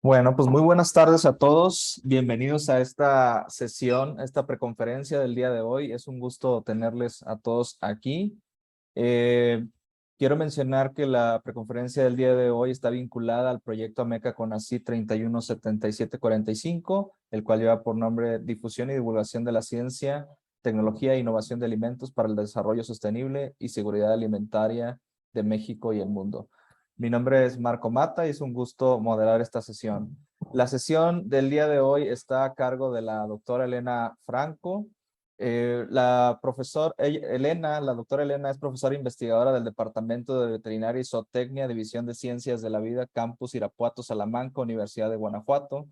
Bueno, pues muy buenas tardes a todos. Bienvenidos a esta sesión, esta preconferencia del día de hoy. Es un gusto tenerles a todos aquí. Eh, Quiero mencionar que la preconferencia del día de hoy está vinculada al proyecto AMECA CONACYT 317745, el cual lleva por nombre Difusión y Divulgación de la Ciencia, Tecnología e Innovación de Alimentos para el Desarrollo Sostenible y Seguridad Alimentaria de México y el mundo. Mi nombre es Marco Mata y es un gusto moderar esta sesión. La sesión del día de hoy está a cargo de la doctora Elena Franco. La doctora Elena es profesora investigadora del Departamento de Veterinaria y Zootecnia, División de Ciencias de la Vida, Campus Irapuato, Salamanca, Universidad de Guanajuato,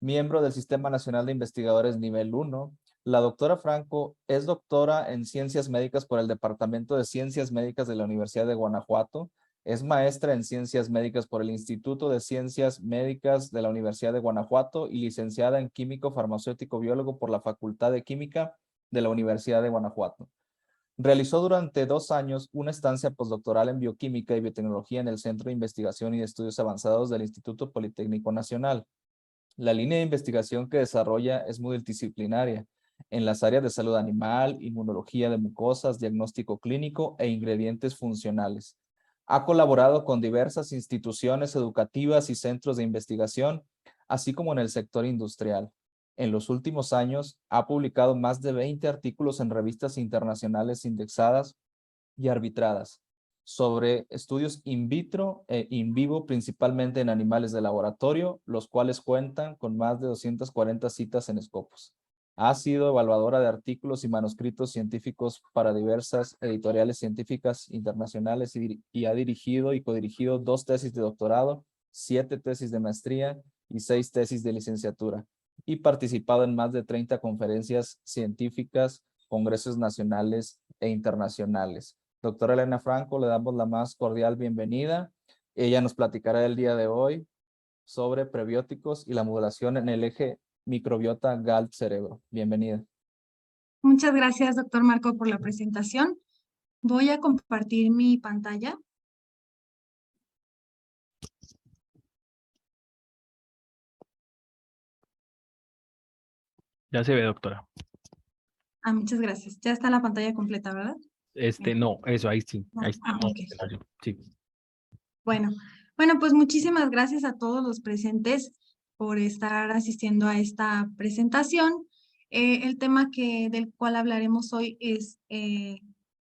miembro del Sistema Nacional de Investigadores Nivel 1. La doctora Franco es doctora en Ciencias Médicas por el Departamento de Ciencias Médicas de la Universidad de Guanajuato. Es maestra en Ciencias Médicas por el Instituto de Ciencias Médicas de la Universidad de Guanajuato y licenciada en Químico Farmacéutico Biólogo por la Facultad de Química de la Universidad de Guanajuato. Realizó durante 2 años una estancia postdoctoral en Bioquímica y Biotecnología en el Centro de Investigación y Estudios Avanzados del Instituto Politécnico Nacional. La línea de investigación que desarrolla es multidisciplinaria en las áreas de salud animal, inmunología de mucosas, diagnóstico clínico e ingredientes funcionales. Ha colaborado con diversas instituciones educativas y centros de investigación, así como en el sector industrial. En los últimos años, ha publicado más de 20 artículos en revistas internacionales indexadas y arbitradas sobre estudios in vitro e in vivo, principalmente en animales de laboratorio, los cuales cuentan con más de 240 citas en Scopus. Ha sido evaluadora de artículos y manuscritos científicos para diversas editoriales científicas internacionales y ha dirigido y codirigido 2 tesis de doctorado, 7 tesis de maestría y 6 tesis de licenciatura, y participado en más de 30 conferencias científicas, congresos nacionales e internacionales. Doctora Elena Franco, le damos la más cordial bienvenida. Ella nos platicará el día de hoy sobre prebióticos y la modulación en el eje microbiota GALT-cerebro. Bienvenida. Muchas gracias, doctor Marco, por la presentación. Voy a compartir mi pantalla. Ya se ve, doctora. Muchas gracias. Ya está la pantalla completa, ¿verdad? No, eso, ahí sí. Ahí Ok. Sí. Bueno, pues muchísimas gracias a todos los presentes por estar asistiendo a esta presentación. El tema del cual hablaremos hoy es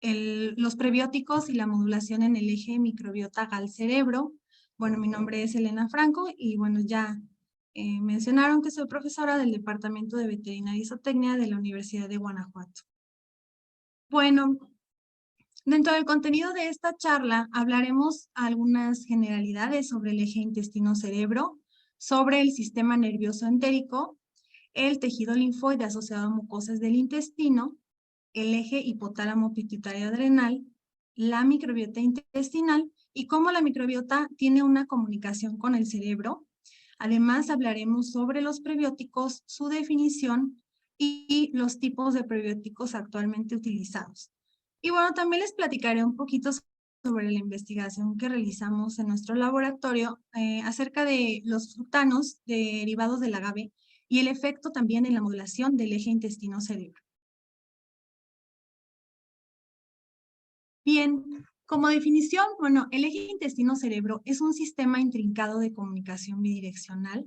los prebióticos y la modulación en el eje microbiota GAL-cerebro. Bueno, mi nombre es Elena Franco y bueno, ya mencionaron que soy profesora del Departamento de Veterinaria y Zootecnia de la Universidad de Guanajuato. Bueno, dentro del contenido de esta charla hablaremos algunas generalidades sobre el eje intestino-cerebro, sobre el sistema nervioso entérico, el tejido linfoide asociado a mucosas del intestino, el eje hipotálamo pituitario adrenal, la microbiota intestinal y cómo la microbiota tiene una comunicación con el cerebro. Además, hablaremos sobre los prebióticos, su definición y los tipos de prebióticos actualmente utilizados. Y bueno, también les platicaré un poquito sobre la investigación que realizamos en nuestro laboratorio acerca de los frutanos derivados del agave y el efecto también en la modulación del eje intestino-cerebro. Bien, como definición, bueno, el eje intestino-cerebro es un sistema intrincado de comunicación bidireccional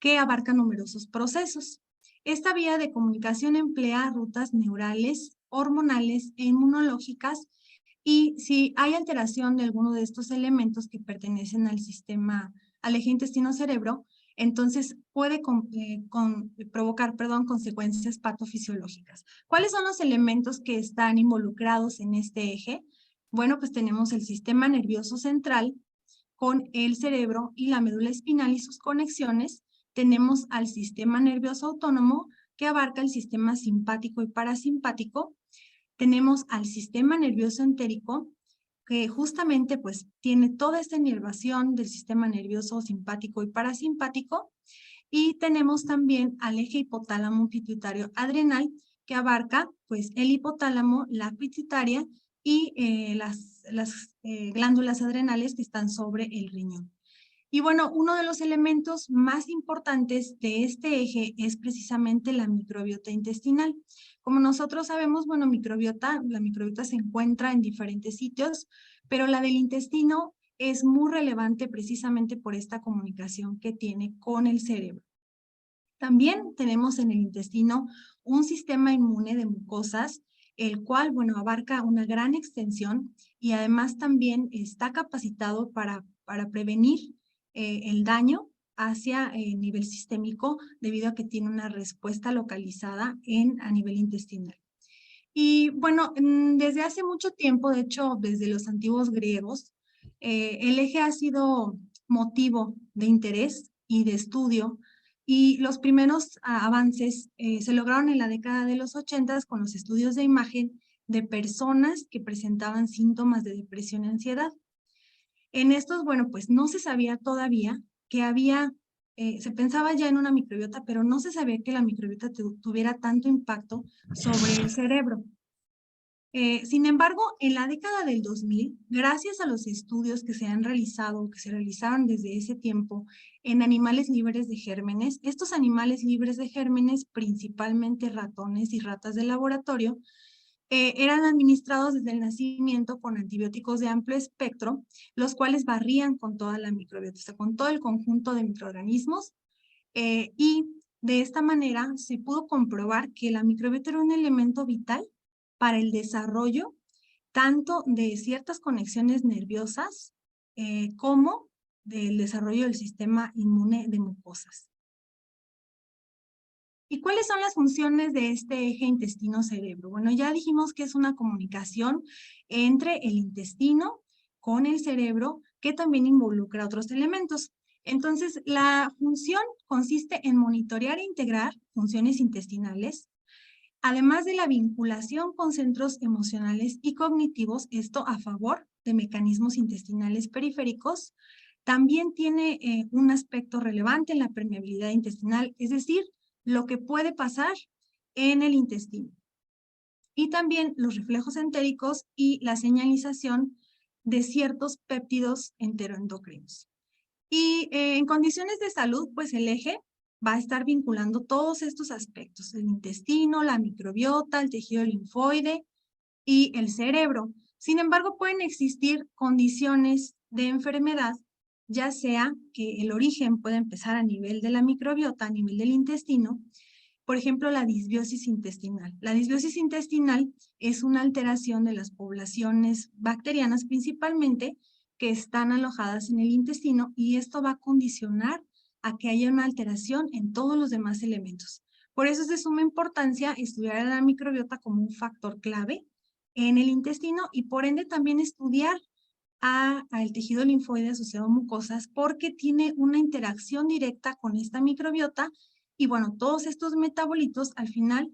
que abarca numerosos procesos. Esta vía de comunicación emplea rutas neurales, hormonales e inmunológicas, y si hay alteración de alguno de estos elementos que pertenecen al eje intestino-cerebro, entonces puede provocar consecuencias patofisiológicas. ¿Cuáles son los elementos que están involucrados en este eje? Bueno, pues tenemos el sistema nervioso central con el cerebro y la médula espinal y sus conexiones. Tenemos al sistema nervioso autónomo que abarca el sistema simpático y parasimpático. Tenemos al sistema nervioso entérico que justamente pues tiene toda esta inervación del sistema nervioso simpático y parasimpático. Y tenemos también al eje hipotálamo pituitario adrenal que abarca pues el hipotálamo, la pituitaria y las glándulas adrenales que están sobre el riñón. Y bueno, uno de los elementos más importantes de este eje es precisamente la microbiota intestinal. Como nosotros sabemos, bueno, la microbiota se encuentra en diferentes sitios, pero la del intestino es muy relevante precisamente por esta comunicación que tiene con el cerebro. También tenemos en el intestino un sistema inmune de mucosas, el cual, bueno, abarca una gran extensión y además también está capacitado para prevenir el daño hacia nivel sistémico debido a que tiene una respuesta localizada a nivel intestinal. Y bueno, desde hace mucho tiempo, de hecho, desde los antiguos griegos, el eje ha sido motivo de interés y de estudio, y los primeros avances se lograron en la década de los 80 con los estudios de imagen de personas que presentaban síntomas de depresión y ansiedad. En estos, bueno, pues no se sabía todavía que había, se pensaba ya en una microbiota, pero no se sabía que la microbiota tuviera tanto impacto sobre el cerebro. Sin embargo, en la década del 2000, gracias a los estudios que se han realizado, que se realizaron desde ese tiempo en animales libres de gérmenes, estos animales libres de gérmenes, principalmente ratones y ratas de laboratorio, eran administrados desde el nacimiento con antibióticos de amplio espectro, los cuales barrían con toda la microbiota, o sea, con todo el conjunto de microorganismos, y de esta manera se pudo comprobar que la microbiota era un elemento vital para el desarrollo tanto de ciertas conexiones nerviosas como del desarrollo del sistema inmune de mucosas. ¿Y cuáles son las funciones de este eje intestino-cerebro? Bueno, ya dijimos que es una comunicación entre el intestino con el cerebro que también involucra otros elementos. Entonces, la función consiste en monitorear e integrar funciones intestinales, además de la vinculación con centros emocionales y cognitivos, esto a favor de mecanismos intestinales periféricos. También tiene un aspecto relevante en la permeabilidad intestinal, es decir, lo que puede pasar en el intestino. Y también los reflejos entéricos y la señalización de ciertos péptidos enteroendocrinos. Y en condiciones de salud, pues el eje va a estar vinculando todos estos aspectos, el intestino, la microbiota, el tejido linfoide y el cerebro. Sin embargo, pueden existir condiciones de enfermedad, ya sea que el origen pueda empezar a nivel de la microbiota, a nivel del intestino, por ejemplo, la disbiosis intestinal. La disbiosis intestinal es una alteración de las poblaciones bacterianas principalmente que están alojadas en el intestino y esto va a condicionar a que haya una alteración en todos los demás elementos. Por eso es de suma importancia estudiar a la microbiota como un factor clave en el intestino y por ende también estudiar al tejido linfoide asociado a mucosas porque tiene una interacción directa con esta microbiota y bueno, todos estos metabolitos al final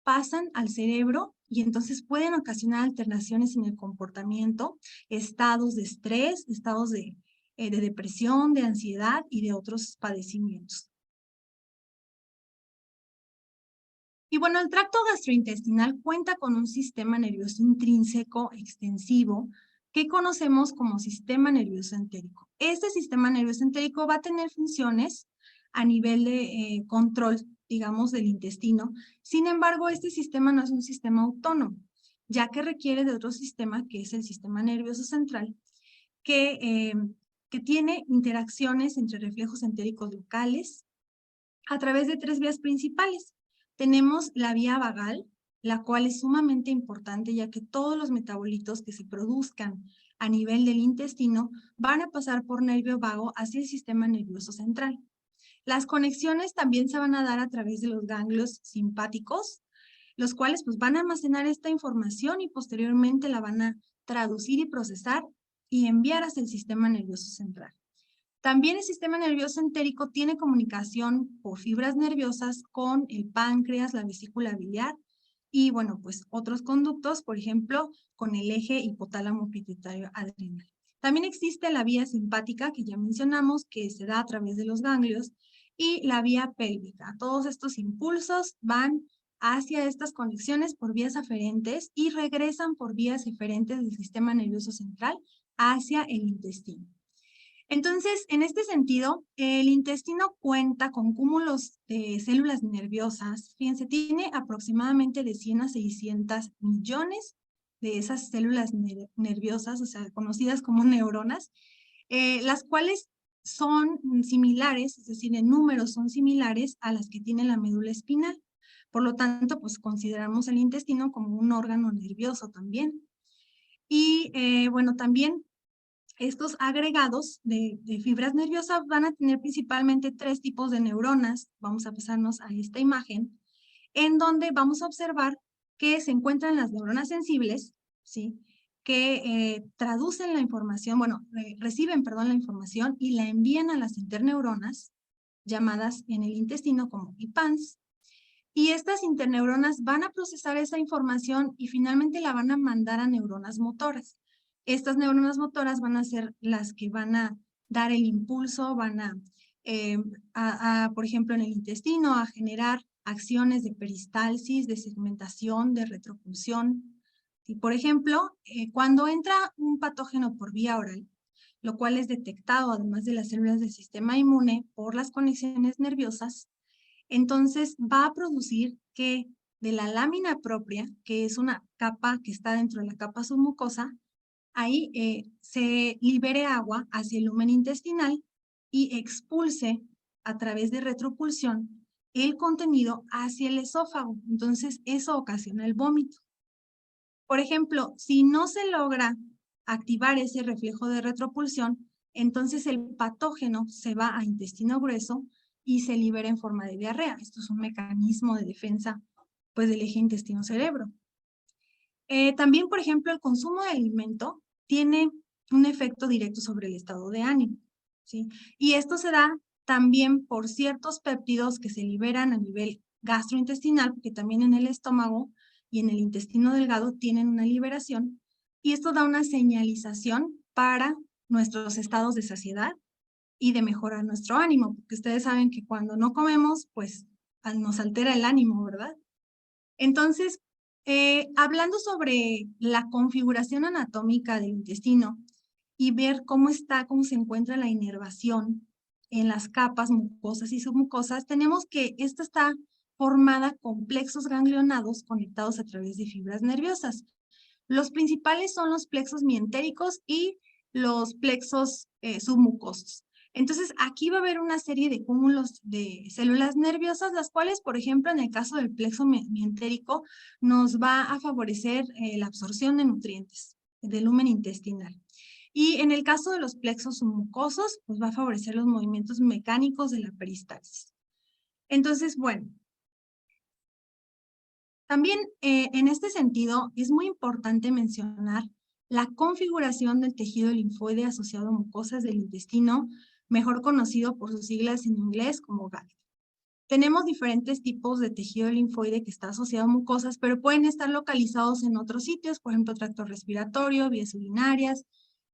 pasan al cerebro y entonces pueden ocasionar alteraciones en el comportamiento, estados de estrés, estados de depresión, de ansiedad y de otros padecimientos. Y bueno, el tracto gastrointestinal cuenta con un sistema nervioso intrínseco extensivo que conocemos como sistema nervioso entérico. Este sistema nervioso entérico va a tener funciones a nivel de control, digamos, del intestino. Sin embargo, este sistema no es un sistema autónomo, ya que requiere de otro sistema, que es el sistema nervioso central, que tiene interacciones entre reflejos entéricos locales a través de 3 vías principales. Tenemos la vía vagal, la cual es sumamente importante ya que todos los metabolitos que se produzcan a nivel del intestino van a pasar por nervio vago hacia el sistema nervioso central. Las conexiones también se van a dar a través de los ganglios simpáticos, los cuales pues van a almacenar esta información y posteriormente la van a traducir y procesar y enviar hacia el sistema nervioso central. También el sistema nervioso entérico tiene comunicación por fibras nerviosas con el páncreas, la vesícula biliar y, bueno, pues otros conductos, por ejemplo, con el eje hipotálamo pituitario adrenal. También existe la vía simpática que ya mencionamos, que se da a través de los ganglios, y la vía pélvica. Todos estos impulsos van hacia estas conexiones por vías aferentes y regresan por vías eferentes del sistema nervioso central hacia el intestino. Entonces, en este sentido, el intestino cuenta con cúmulos de células nerviosas. Fíjense, tiene aproximadamente de 100 a 600 millones de esas células nerviosas, o sea, conocidas como neuronas, las cuales son similares, es decir, en números son similares a las que tiene la médula espinal. Por lo tanto, pues consideramos el intestino como un órgano nervioso también. Y bueno, también estos agregados de fibras nerviosas van a tener principalmente 3 tipos de neuronas. Vamos a pasarnos a esta imagen, en donde vamos a observar que se encuentran las neuronas sensibles, ¿sí? Que traducen la información, bueno, reciben, perdón, la información y la envían a las interneuronas, llamadas en el intestino como IPANS. Y estas interneuronas van a procesar esa información y finalmente la van a mandar a neuronas motoras. Estas neuronas motoras van a ser las que van a dar el impulso, van por ejemplo, en el intestino, a generar acciones de peristalsis, de segmentación, de retropulsión. Y, por ejemplo, cuando entra un patógeno por vía oral, lo cual es detectado además de las células del sistema inmune por las conexiones nerviosas, entonces va a producir que de la lámina propia, que es una capa que está dentro de la capa submucosa, ahí se libere agua hacia el lumen intestinal y expulse a través de retropulsión el contenido hacia el esófago. Entonces eso ocasiona el vómito. Por ejemplo, si no se logra activar ese reflejo de retropulsión, entonces el patógeno se va a intestino grueso y se libera en forma de diarrea. Esto es un mecanismo de defensa, pues, del eje intestino-cerebro. También, por ejemplo, el consumo de alimento tiene un efecto directo sobre el estado de ánimo, ¿sí? Y esto se da también por ciertos péptidos que se liberan a nivel gastrointestinal, porque también en el estómago y en el intestino delgado tienen una liberación, y esto da una señalización para nuestros estados de saciedad y de mejorar nuestro ánimo, porque ustedes saben que cuando no comemos, pues nos altera el ánimo, ¿verdad? Entonces, hablando sobre la configuración anatómica del intestino y ver cómo se encuentra la inervación en las capas mucosas y submucosas, tenemos que esta está formada con plexos ganglionados conectados a través de fibras nerviosas. Los principales son los plexos mientéricos y los plexos submucosos. Entonces, aquí va a haber una serie de cúmulos de células nerviosas, las cuales, por ejemplo, en el caso del plexo mientérico, nos va a favorecer la absorción de nutrientes del lumen intestinal. Y en el caso de los plexos submucosos, pues va a favorecer los movimientos mecánicos de la peristalsis. Entonces, bueno, también en este sentido es muy importante mencionar la configuración del tejido linfoide asociado a mucosas del intestino, mejor conocido por sus siglas en inglés como GALT. Tenemos diferentes tipos de tejido linfoide que está asociado a mucosas, pero pueden estar localizados en otros sitios, por ejemplo, tracto respiratorio, vías urinarias.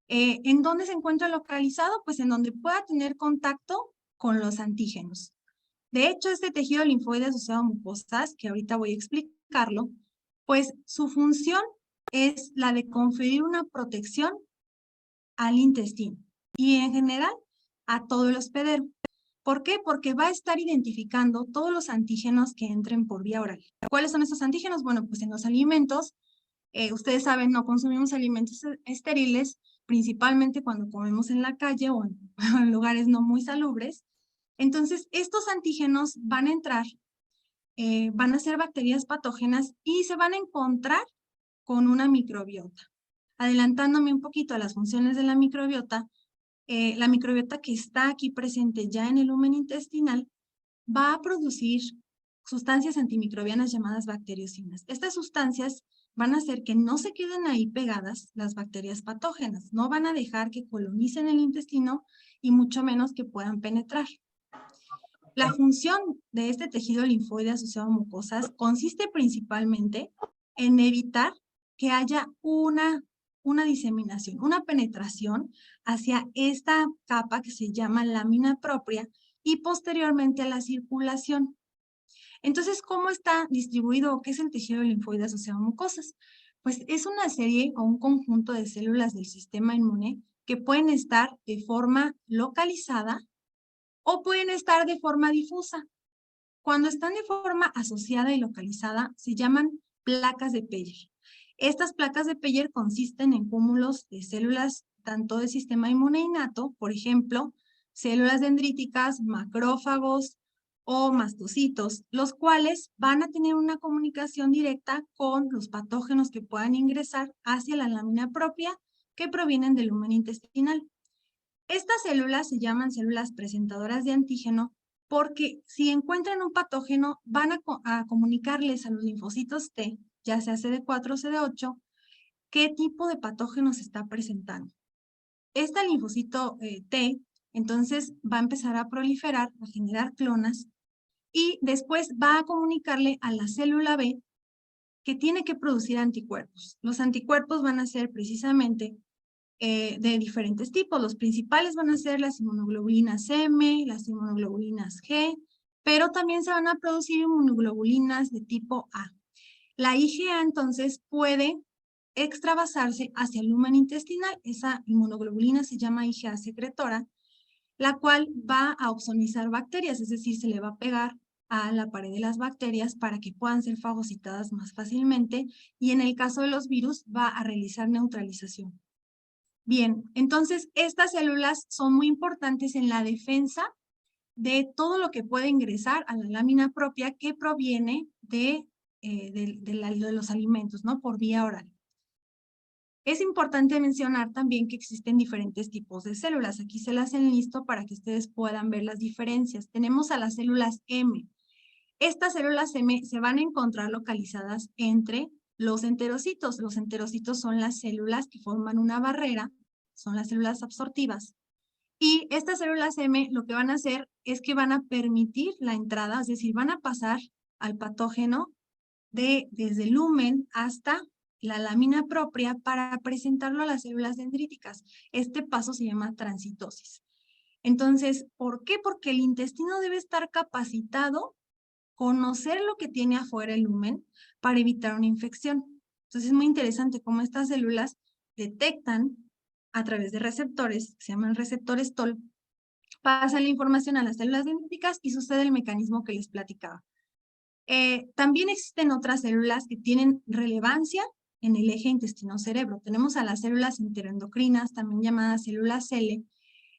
¿En dónde se encuentra localizado? Pues en donde pueda tener contacto con los antígenos. De hecho, este tejido linfoide asociado a mucosas, que ahorita voy a explicarlo, pues su función es la de conferir una protección al intestino y en general a todo el hospedero. ¿Por qué? Porque va a estar identificando todos los antígenos que entren por vía oral. ¿Cuáles son esos antígenos? Bueno, pues en los alimentos, ustedes saben, no consumimos alimentos estériles, principalmente cuando comemos en la calle o en lugares no muy salubres. Entonces, estos antígenos van a entrar, van a ser bacterias patógenas y se van a encontrar con una microbiota. Adelantándome un poquito a las funciones de la microbiota que está aquí presente ya en el lumen intestinal va a producir sustancias antimicrobianas llamadas bacteriocinas. Estas sustancias van a hacer que no se queden ahí pegadas las bacterias patógenas, no van a dejar que colonicen el intestino y mucho menos que puedan penetrar. La función de este tejido linfoide asociado a mucosas consiste principalmente en evitar que haya una diseminación, una penetración hacia esta capa que se llama lámina propia y posteriormente a la circulación. Entonces, ¿cómo está distribuido o qué es el tejido linfoide asociado a mucosas? Pues es una serie o un conjunto de células del sistema inmune que pueden estar de forma localizada o pueden estar de forma difusa. Cuando están de forma asociada y localizada, se llaman placas de Peyer. Estas placas de Peyer consisten en cúmulos de células tanto del sistema inmune innato, por ejemplo, células dendríticas, macrófagos o mastocitos, los cuales van a tener una comunicación directa con los patógenos que puedan ingresar hacia la lámina propia que provienen del lumen intestinal. Estas células se llaman células presentadoras de antígeno porque si encuentran un patógeno van a comunicarles a los linfocitos T, ya sea CD4 o CD8, qué tipo de patógeno se está presentando. Este linfocito T, entonces va a empezar a proliferar, a generar clonas, y después va a comunicarle a la célula B que tiene que producir anticuerpos. Los anticuerpos van a ser precisamente de diferentes tipos. Los principales van a ser las inmunoglobulinas M, las inmunoglobulinas G, pero también se van a producir inmunoglobulinas de tipo A. La IgA entonces puede extravasarse hacia el lumen intestinal. Esa inmunoglobulina se llama IgA secretora, la cual va a opsonizar bacterias, es decir, se le va a pegar a la pared de las bacterias para que puedan ser fagocitadas más fácilmente, y en el caso de los virus va a realizar neutralización. Bien, entonces estas células son muy importantes en la defensa de todo lo que puede ingresar a la lámina propia que proviene de los alimentos, ¿no? Por vía oral. Es importante mencionar también que existen diferentes tipos de células. Aquí se las enlisto para que ustedes puedan ver las diferencias. Tenemos a las células M. Estas células M se van a encontrar localizadas entre los enterocitos. Los enterocitos son las células que forman una barrera, son las células absortivas. Y estas células M lo que van a hacer es que van a permitir la entrada, es decir, van a pasar al patógeno desde el lumen hasta la lámina propia para presentarlo a las células dendríticas. Este paso se llama transitosis. Entonces, ¿por qué? Porque el intestino debe estar capacitado, conocer lo que tiene afuera el lumen para evitar una infección. Entonces es muy interesante cómo estas células detectan a través de receptores, que se llaman receptores TOL, pasan la información a las células dendríticas y sucede el mecanismo que les platicaba. También existen otras células que tienen relevancia en el eje intestino-cerebro. Tenemos a las células enteroendocrinas, también llamadas células L.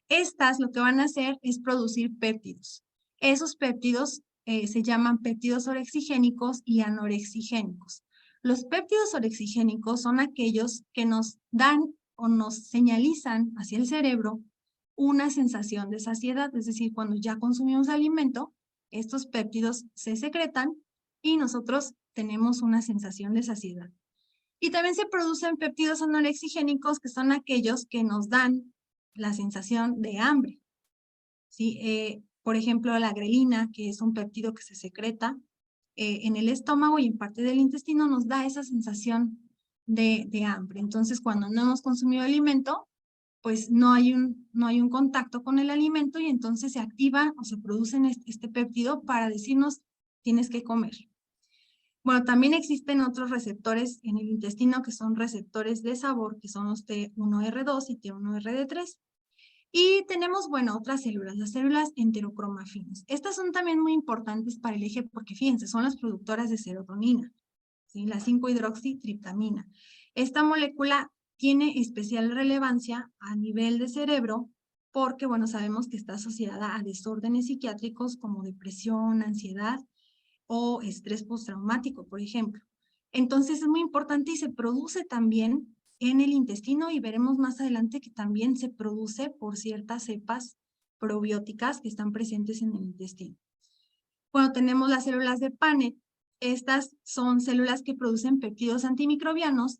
Estas lo que van a hacer es producir péptidos. Esos péptidos se llaman péptidos orexigénicos y anorexigénicos. Los péptidos orexigénicos son aquellos que nos dan o nos señalizan hacia el cerebro una sensación de saciedad, es decir, cuando ya consumimos alimento, estos péptidos se secretan y nosotros tenemos una sensación de saciedad. Y también se producen péptidos anorexigénicos, que son aquellos que nos dan la sensación de hambre. ¿Sí? Por ejemplo, la grelina, que es un péptido que se secreta en el estómago y en parte del intestino, nos da esa sensación de hambre. Entonces, cuando no hemos consumido alimento, pues no hay un contacto con el alimento y entonces se activa o se produce este péptido para decirnos tienes que comer. Bueno, también existen otros receptores en el intestino que son receptores de sabor, que son los T1R2 y T1RD3. Y tenemos, bueno, otras células, las células enterocromafines. Estas son también muy importantes para el eje porque, fíjense, son las productoras de serotonina, ¿sí? La 5-hidroxitriptamina. Esta molécula tiene especial relevancia a nivel de cerebro porque, bueno, sabemos que está asociada a desórdenes psiquiátricos como depresión, ansiedad o estrés postraumático, por ejemplo. Entonces es muy importante y se produce también en el intestino y veremos más adelante que también se produce por ciertas cepas probióticas que están presentes en el intestino. Bueno, tenemos las células de Paneth. Estas son células que producen péptidos antimicrobianos,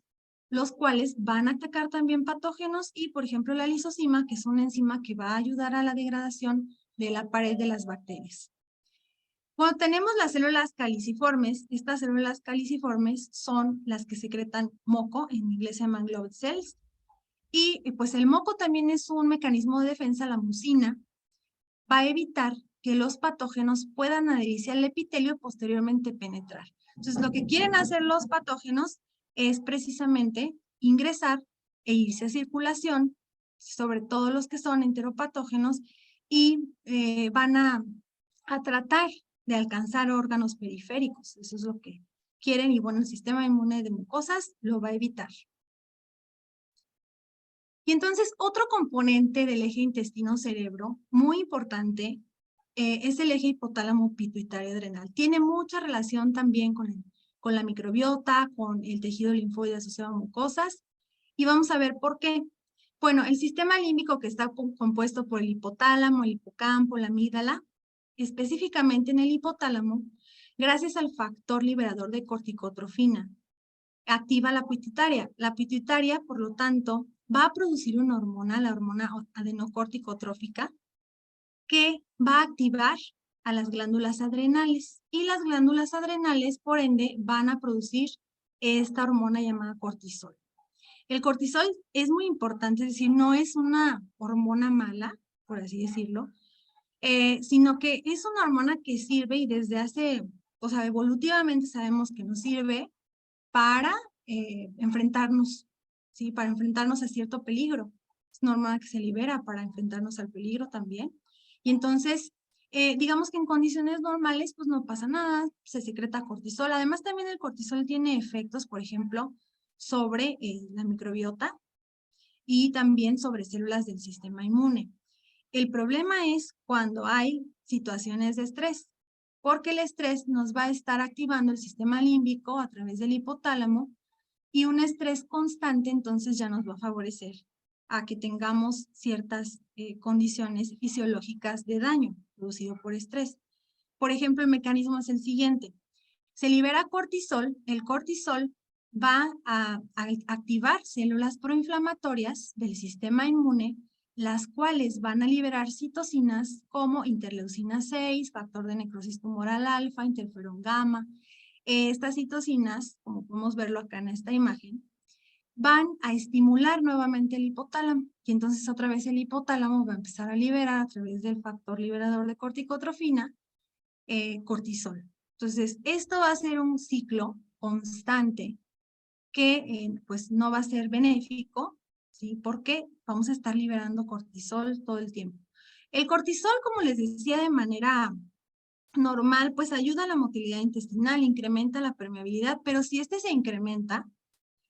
los cuales van a atacar también patógenos y, por ejemplo, la lisozima, que es una enzima que va a ayudar a la degradación de la pared de las bacterias. Cuando tenemos las células caliciformes, estas células caliciformes son las que secretan moco, en inglés se llaman gloved cells, y pues el moco también es un mecanismo de defensa, la mucina, va a evitar que los patógenos puedan adherirse al epitelio y posteriormente penetrar. Entonces, lo que quieren hacer los patógenos es precisamente ingresar e irse a circulación sobre todo los que son enteropatógenos, y van a tratar de alcanzar órganos periféricos. Eso es lo que quieren y bueno, el sistema inmune de mucosas lo va a evitar. Y entonces otro componente del eje intestino-cerebro muy importante es el eje hipotálamo pituitario adrenal. Tiene mucha relación también con la microbiota, con el tejido linfoide asociado a mucosas y vamos a ver por qué. Bueno, el sistema límbico que está compuesto por el hipotálamo, el hipocampo, la amígdala, específicamente en el hipotálamo, gracias al factor liberador de corticotrofina, activa la pituitaria. La pituitaria, por lo tanto, va a producir una hormona, la hormona adenocorticotrófica, que va a activar a las glándulas adrenales. Y las glándulas adrenales, por ende, van a producir esta hormona llamada cortisol. El cortisol es muy importante, es decir, no es una hormona mala, por así decirlo, sino que es una hormona que sirve y desde hace, o sea, evolutivamente sabemos que nos sirve para enfrentarnos, ¿sí? Para enfrentarnos a cierto peligro. Es una hormona que se libera para enfrentarnos al peligro también. Y entonces, digamos que en condiciones normales, pues no pasa nada, se secreta cortisol. Además, también el cortisol tiene efectos, por ejemplo, sobre la microbiota y también sobre células del sistema inmune. El problema es cuando hay situaciones de estrés, porque el estrés nos va a estar activando el sistema límbico a través del hipotálamo y un estrés constante entonces ya nos va a favorecer a que tengamos ciertas condiciones fisiológicas de daño producido por estrés. Por ejemplo, el mecanismo es el siguiente. Se libera cortisol, el cortisol va a activar células proinflamatorias del sistema inmune, las cuales van a liberar citocinas como interleucina 6, factor de necrosis tumoral alfa, interferón gamma. Estas citocinas, como podemos verlo acá en esta imagen, van a estimular nuevamente el hipotálamo y entonces otra vez el hipotálamo va a empezar a liberar a través del factor liberador de corticotrofina cortisol. Entonces, esto va a ser un ciclo constante que pues no va a ser benéfico, ¿sí? Porque vamos a estar liberando cortisol todo el tiempo. El cortisol, como les decía, de manera normal, pues ayuda a la motilidad intestinal, incrementa la permeabilidad, pero si este se incrementa,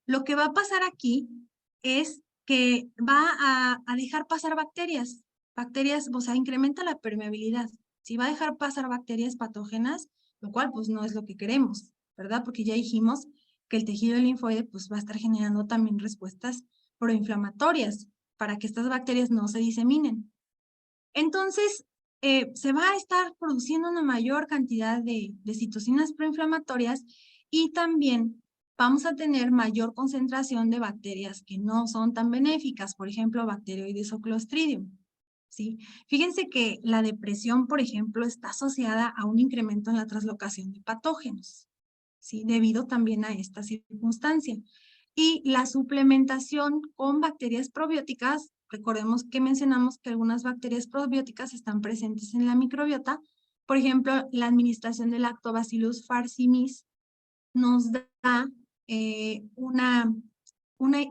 lo que va a pasar aquí es que va a dejar pasar bacterias, o sea, incrementa la permeabilidad. Si va a dejar pasar bacterias patógenas, lo cual pues no es lo que queremos, ¿verdad? Porque ya dijimos que el tejido linfoide pues va a estar generando también respuestas proinflamatorias para que estas bacterias no se diseminen. Entonces, se va a estar produciendo una mayor cantidad de citocinas proinflamatorias y también vamos a tener mayor concentración de bacterias que no son tan benéficas, por ejemplo, Bacteroides o Clostridium, ¿sí? Fíjense que la depresión, por ejemplo, está asociada a un incremento en la translocación de patógenos, ¿sí? Debido también a esta circunstancia. Y la suplementación con bacterias probióticas, recordemos que mencionamos que algunas bacterias probióticas están presentes en la microbiota, por ejemplo, la administración de Lactobacillus farcinis nos da una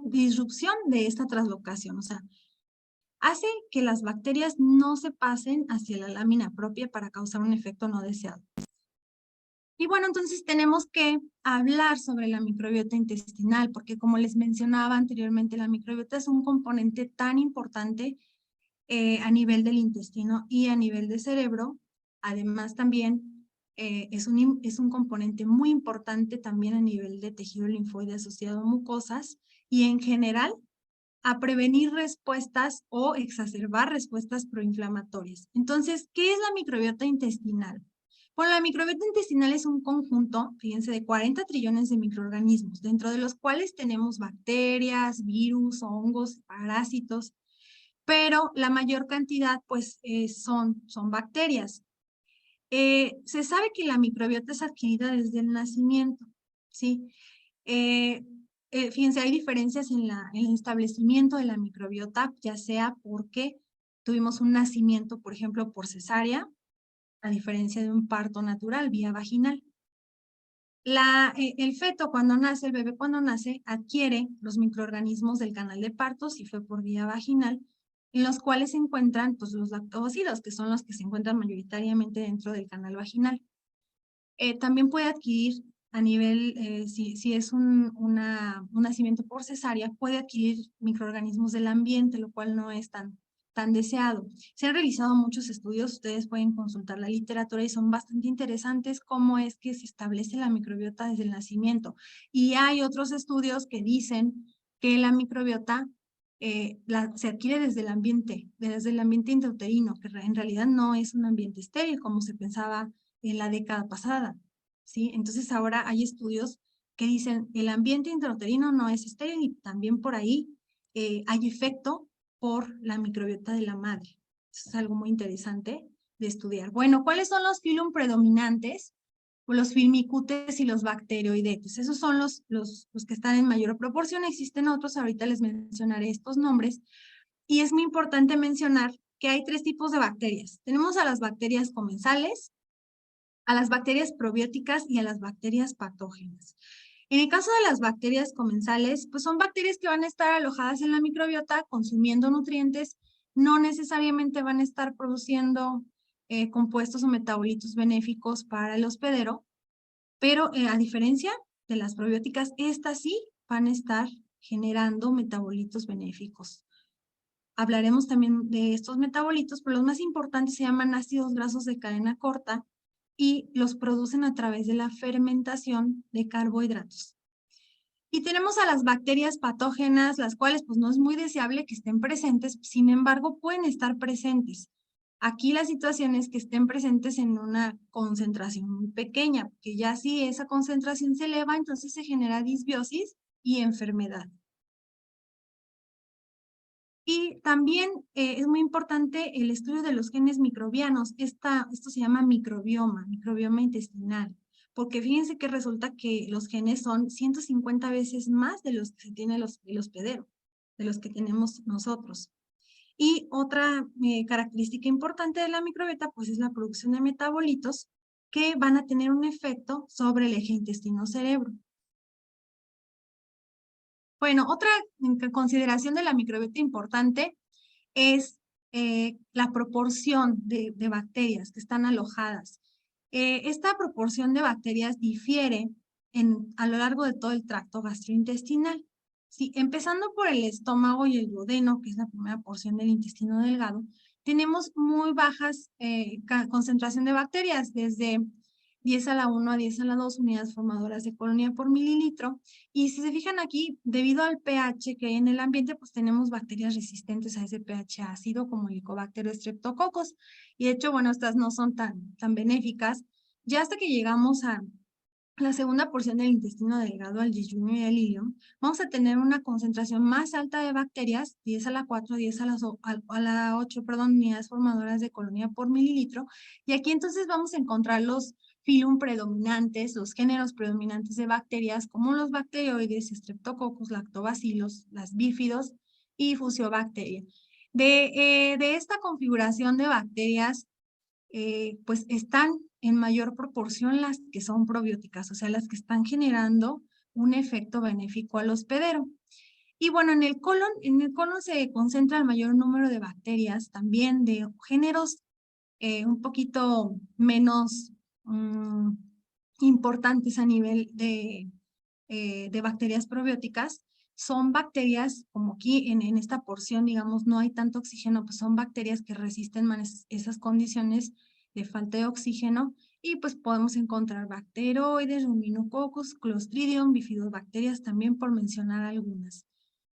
disrupción de esta translocación, o sea, hace que las bacterias no se pasen hacia la lámina propia para causar un efecto no deseado. Y bueno, entonces tenemos que hablar sobre la microbiota intestinal, porque como les mencionaba anteriormente, la microbiota es un componente tan importante a nivel del intestino y a nivel del cerebro. Además, también es un componente muy importante también a nivel de tejido linfoide asociado a mucosas y en general a prevenir respuestas o exacerbar respuestas proinflamatorias. Entonces, ¿qué es la microbiota intestinal? Bueno, la microbiota intestinal es un conjunto, fíjense, de 40 trillones de microorganismos, dentro de los cuales tenemos bacterias, virus, hongos, parásitos, pero la mayor cantidad pues son bacterias. Se sabe que la microbiota es adquirida desde el nacimiento, ¿sí? Fíjense, hay diferencias en el establecimiento de la microbiota, ya sea porque tuvimos un nacimiento, por ejemplo, por cesárea, a diferencia de un parto natural vía vaginal. El feto cuando nace, el bebé cuando nace, adquiere los microorganismos del canal de parto, si fue por vía vaginal, en los cuales se encuentran pues, los lactobacillus, que son los que se encuentran mayoritariamente dentro del canal vaginal. También puede adquirir a nivel, si es un nacimiento por cesárea, puede adquirir microorganismos del ambiente, lo cual no es tan deseado. Se han realizado muchos estudios, ustedes pueden consultar la literatura y son bastante interesantes cómo es que se establece la microbiota desde el nacimiento. Y hay otros estudios que dicen que la microbiota se adquiere desde el ambiente intrauterino, que en realidad no es un ambiente estéril como se pensaba en la década pasada, ¿sí? Entonces ahora hay estudios que dicen el ambiente intrauterino no es estéril y también por ahí hay efecto por la microbiota de la madre. Eso es algo muy interesante de estudiar. Bueno, ¿cuáles son los filum predominantes? Los firmicutes y los bacteroidetes. Esos son los que están en mayor proporción. Existen otros, ahorita les mencionaré estos nombres. Y es muy importante mencionar que hay 3 tipos de bacterias. Tenemos a las bacterias comensales, a las bacterias probióticas y a las bacterias patógenas. En el caso de las bacterias comensales, pues son bacterias que van a estar alojadas en la microbiota consumiendo nutrientes, no necesariamente van a estar produciendo compuestos o metabolitos benéficos para el hospedero, pero a diferencia de las probióticas, estas sí van a estar generando metabolitos benéficos. Hablaremos también de estos metabolitos, pero los más importantes se llaman ácidos grasos de cadena corta y los producen a través de la fermentación de carbohidratos. Y tenemos a las bacterias patógenas, las cuales pues no es muy deseable que estén presentes, sin embargo pueden estar presentes. Aquí la situación es que estén presentes en una concentración muy pequeña, porque ya si esa concentración se eleva, entonces se genera disbiosis y enfermedad. Y también es muy importante el estudio de los genes microbianos. Esto se llama microbioma intestinal, porque fíjense que resulta que los genes son 150 veces más de los que se tiene el hospedero, de los que tenemos nosotros. Y otra característica importante de la microbiota pues es la producción de metabolitos que van a tener un efecto sobre el eje intestino-cerebro. Bueno, otra consideración de la microbiota importante es la proporción de bacterias que están alojadas. Esta proporción de bacterias difiere a lo largo de todo el tracto gastrointestinal. Sí, empezando por el estómago y el duodeno, que es la primera porción del intestino delgado, tenemos muy bajas concentración de bacterias, desde 10 a la 1 a 10 a la 2 unidades formadoras de colonia por mililitro. Y si se fijan aquí, debido al pH que hay en el ambiente, pues tenemos bacterias resistentes a ese pH ácido como el Helicobacter streptococcus. Y de hecho, bueno, estas no son tan benéficas. Ya hasta que llegamos a la segunda porción del intestino delgado, al yeyunio y al ilium, vamos a tener una concentración más alta de bacterias, 10 a la 4, 10 a la 8, perdón, unidades formadoras de colonia por mililitro. Y aquí entonces vamos a encontrar los filum predominantes, los géneros predominantes de bacterias, como los bacteroides, Streptococcus, lactobacillus, las bífidos y Fusiobacteria. De esta configuración de bacterias, pues están en mayor proporción las que son probióticas, o sea, las que están generando un efecto benéfico al hospedero. Y bueno, en el colon se concentra el mayor número de bacterias, también de géneros un poquito menos importantes a nivel de bacterias probióticas. Son bacterias, como aquí en esta porción, digamos, no hay tanto oxígeno, pues son bacterias que resisten más esas condiciones de falta de oxígeno, y pues podemos encontrar bacteroides, ruminococcus, clostridium, bifidobacterias también, por mencionar algunas.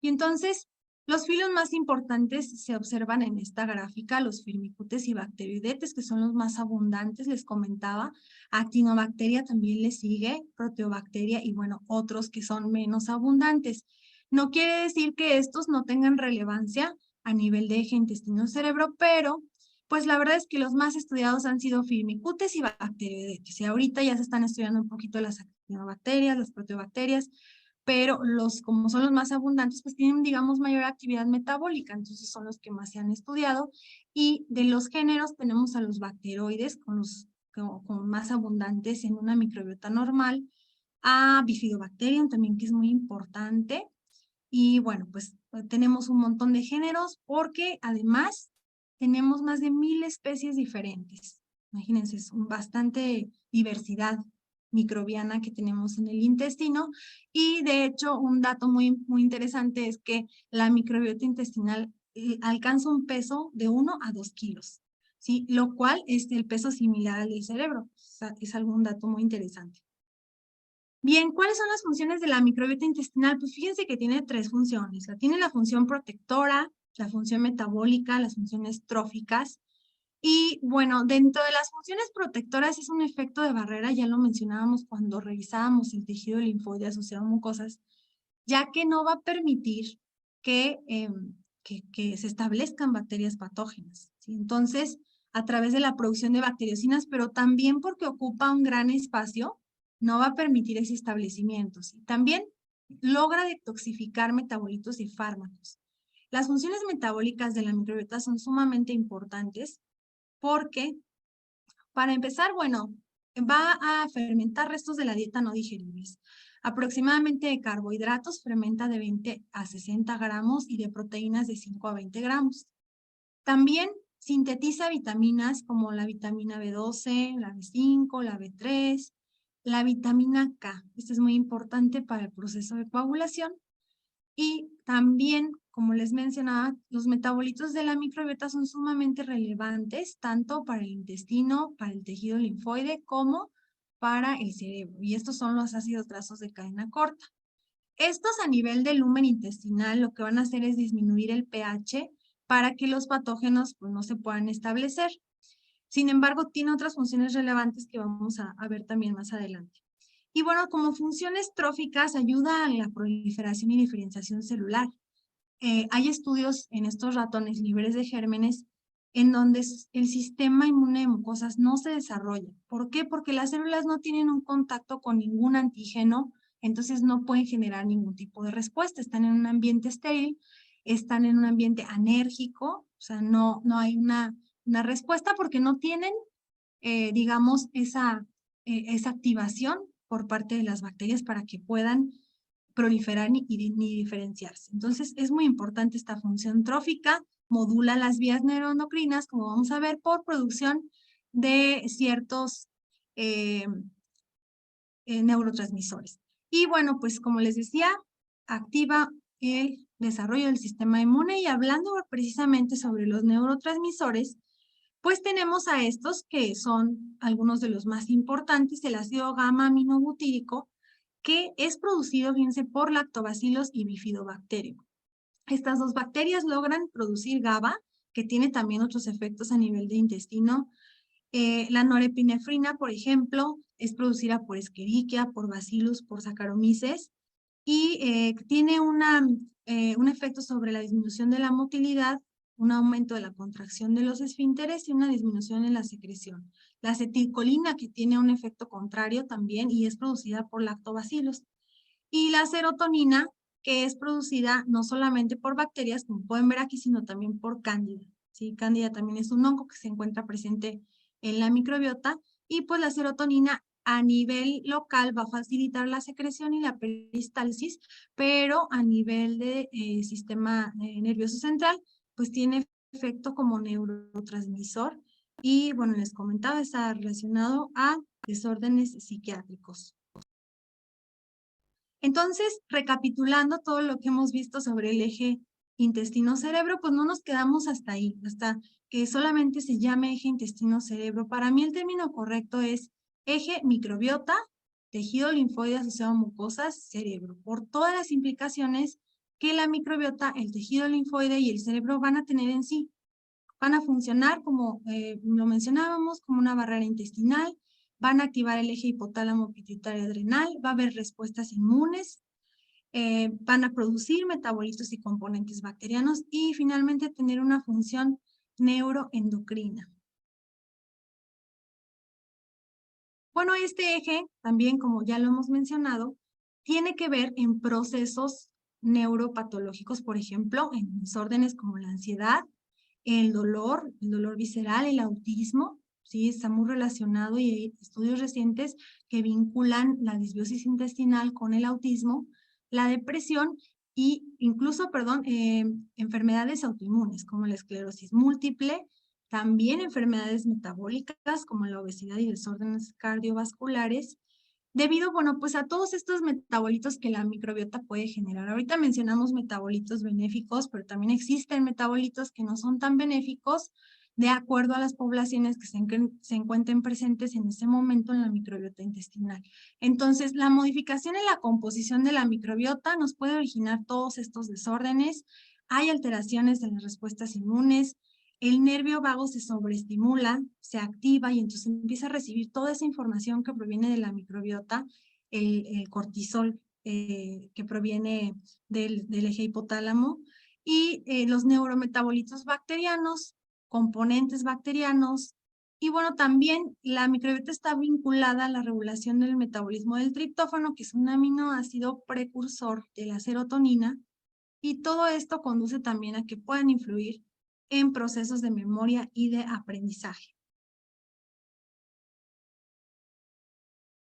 Y entonces, los filos más importantes se observan en esta gráfica, los firmicutes y bacteroidetes, que son los más abundantes, les comentaba. Actinobacteria también le sigue, proteobacteria y bueno, otros que son menos abundantes. No quiere decir que estos no tengan relevancia a nivel de eje intestino-cerebro, pero pues la verdad es que los más estudiados han sido firmicutes y bacteroidetes. Y ahorita ya se están estudiando un poquito las actinobacterias, las proteobacterias, pero como son los más abundantes, pues tienen, digamos, mayor actividad metabólica, entonces son los que más se han estudiado. Y de los géneros tenemos a los bacteroides, con más abundantes en una microbiota normal, a Bifidobacterium también, que es muy importante, Y bueno, pues tenemos un montón de géneros porque además tenemos más de 1000 especies diferentes. Imagínense, es bastante diversidad microbiana que tenemos en el intestino. Y de hecho, un dato muy interesante es que la microbiota intestinal alcanza un peso de 1 a 2 kilos, ¿sí? Lo cual es el peso similar al del cerebro. O sea, es algún dato muy interesante. Bien, ¿cuáles son las funciones de la microbiota intestinal? Pues fíjense que tiene 3 funciones. Tiene la función protectora, la función metabólica, las funciones tróficas. Y bueno, dentro de las funciones protectoras es un efecto de barrera, ya lo mencionábamos cuando revisábamos el tejido linfoide asociado a mucosas, ya que no va a permitir que se establezcan bacterias patógenas, ¿sí? Entonces, a través de la producción de bacteriocinas, pero también porque ocupa un gran espacio, no va a permitir ese establecimiento, ¿sí? También logra detoxificar metabolitos y fármacos. Las funciones metabólicas de la microbiota son sumamente importantes porque, para empezar, bueno, va a fermentar restos de la dieta no digeribles. Aproximadamente de carbohidratos fermenta de 20 a 60 gramos y de proteínas de 5 a 20 gramos. También sintetiza vitaminas como la vitamina B12, la B5, la B3, la vitamina K. Esto es muy importante para el proceso de coagulación. Y también, como les mencionaba, los metabolitos de la microbiota son sumamente relevantes, tanto para el intestino, para el tejido linfoide, como para el cerebro. Y estos son los ácidos grasos de cadena corta. Estos a nivel del lumen intestinal lo que van a hacer es disminuir el pH para que los patógenos pues, no se puedan establecer. Sin embargo, tiene otras funciones relevantes que vamos a ver también más adelante. Y bueno, como funciones tróficas, ayuda a la proliferación y diferenciación celular. Hay estudios en estos ratones libres de gérmenes en donde el sistema inmune de mucosas no se desarrolla. ¿Por qué? Porque las células no tienen un contacto con ningún antígeno, entonces no pueden generar ningún tipo de respuesta. Están en un ambiente estéril, están en un ambiente anérgico, o sea, no hay una respuesta porque no tienen, digamos, esa activación por parte de las bacterias para que puedan proliferar ni diferenciarse. Entonces, es muy importante esta función trófica, modula las vías neuroendocrinas, como vamos a ver, por producción de ciertos neurotransmisores. Y bueno, pues como les decía, activa el desarrollo del sistema inmune y hablando precisamente sobre los neurotransmisores, pues tenemos a estos que son algunos de los más importantes, el ácido gamma-aminobutírico, que es producido, fíjense, por lactobacilos y bifidobacterium. Estas dos bacterias logran producir GABA, que tiene también otros efectos a nivel de intestino. La norepinefrina, por ejemplo, es producida por Escherichia, por Bacillus, por Saccharomyces, y tiene un efecto sobre la disminución de la motilidad, un aumento de la contracción de los esfínteres y una disminución en la secreción. La acetilcolina, que tiene un efecto contrario también y es producida por lactobacilos. Y la serotonina, que es producida no solamente por bacterias, como pueden ver aquí, sino también por cándida. ¿Sí? Cándida también es un hongo que se encuentra presente en la microbiota y pues la serotonina a nivel local va a facilitar la secreción y la peristalsis, pero a nivel de sistema nervioso central, pues tiene efecto como neurotransmisor y bueno, les comentaba, está relacionado a desórdenes psiquiátricos. Entonces, recapitulando todo lo que hemos visto sobre el eje intestino-cerebro, pues no nos quedamos hasta ahí, hasta que solamente se llame eje intestino-cerebro. Para mí el término correcto es eje microbiota, tejido linfoide asociado a mucosas, cerebro, por todas las implicaciones que la microbiota, el tejido linfoide y el cerebro van a tener en sí. Van a funcionar como lo mencionábamos, como una barrera intestinal, van a activar el eje hipotálamo pituitario adrenal, va a haber respuestas inmunes, van a producir metabolitos y componentes bacterianos y finalmente tener una función neuroendocrina. Bueno, este eje también, como ya lo hemos mencionado, tiene que ver en procesos neuropatológicos, por ejemplo, en desórdenes como la ansiedad, el dolor visceral, el autismo, ¿sí? Está muy relacionado y hay estudios recientes que vinculan la disbiosis intestinal con el autismo, la depresión y incluso, enfermedades autoinmunes como la esclerosis múltiple, también enfermedades metabólicas como la obesidad y desórdenes cardiovasculares, debido, bueno, pues a todos estos metabolitos que la microbiota puede generar. Ahorita mencionamos metabolitos benéficos, pero también existen metabolitos que no son tan benéficos de acuerdo a las poblaciones que se encuentren presentes en ese momento en la microbiota intestinal. Entonces, la modificación en la composición de la microbiota nos puede originar todos estos desórdenes. Hay alteraciones en las respuestas inmunes, el nervio vago se sobreestimula, se activa y entonces empieza a recibir toda esa información que proviene de la microbiota, el cortisol que proviene del eje hipotálamo y los neurometabolitos bacterianos, componentes bacterianos. Y bueno, también la microbiota está vinculada a la regulación del metabolismo del triptófano, que es un aminoácido precursor de la serotonina, y todo esto conduce también a que puedan influir en procesos de memoria y de aprendizaje.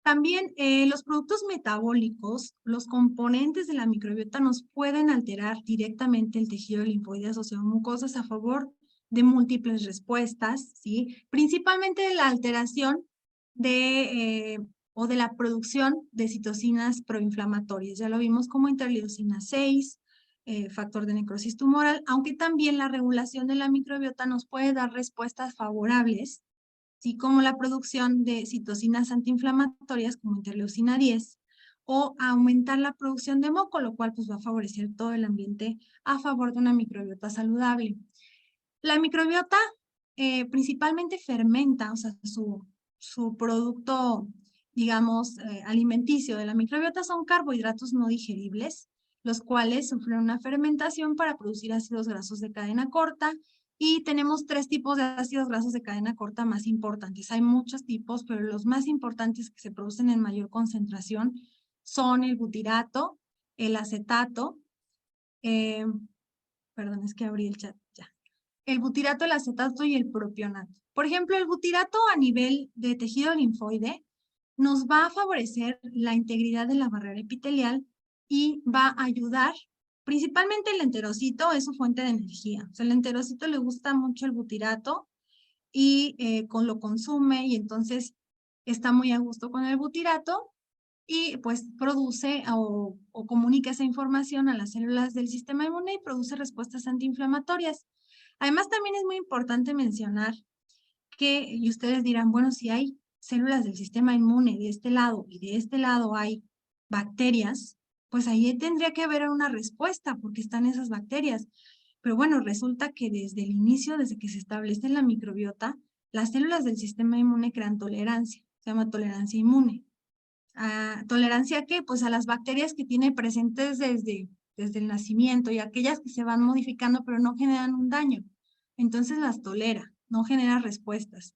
También los productos metabólicos, los componentes de la microbiota nos pueden alterar directamente el tejido linfoide asociado a mucosas a favor de múltiples respuestas, ¿sí? Principalmente la alteración o de la producción de citocinas proinflamatorias. Ya lo vimos como interleucina 6, factor de necrosis tumoral, aunque también la regulación de la microbiota nos puede dar respuestas favorables, así como la producción de citocinas antiinflamatorias como interleucina 10, o aumentar la producción de moco, lo cual pues va a favorecer todo el ambiente a favor de una microbiota saludable. La microbiota principalmente fermenta, o sea, su producto, digamos, alimenticio de la microbiota son carbohidratos no digeribles, los cuales sufren una fermentación para producir ácidos grasos de cadena corta, y tenemos 3 tipos de ácidos grasos de cadena corta más importantes. Hay muchos tipos, pero los más importantes que se producen en mayor concentración son el butirato, el acetato, perdón, es que abrí el chat ya. El butirato, el acetato y el propionato. Por ejemplo, el butirato a nivel de tejido linfoide nos va a favorecer la integridad de la barrera epitelial y va a ayudar, principalmente el enterocito es su fuente de energía. O sea, el enterocito le gusta mucho el butirato y lo consume y entonces está muy a gusto con el butirato y pues produce o comunica esa información a las células del sistema inmune y produce respuestas antiinflamatorias. Además, también es muy importante mencionar que, y ustedes dirán, bueno, si hay células del sistema inmune de este lado y de este lado hay bacterias, pues ahí tendría que haber una respuesta porque están esas bacterias. Pero bueno, resulta que desde el inicio, desde que se establece la microbiota, las células del sistema inmune crean tolerancia, se llama tolerancia inmune. ¿Tolerancia a qué? Pues a las bacterias que tiene presentes desde el nacimiento y aquellas que se van modificando pero no generan un daño. Entonces las tolera, no genera respuestas.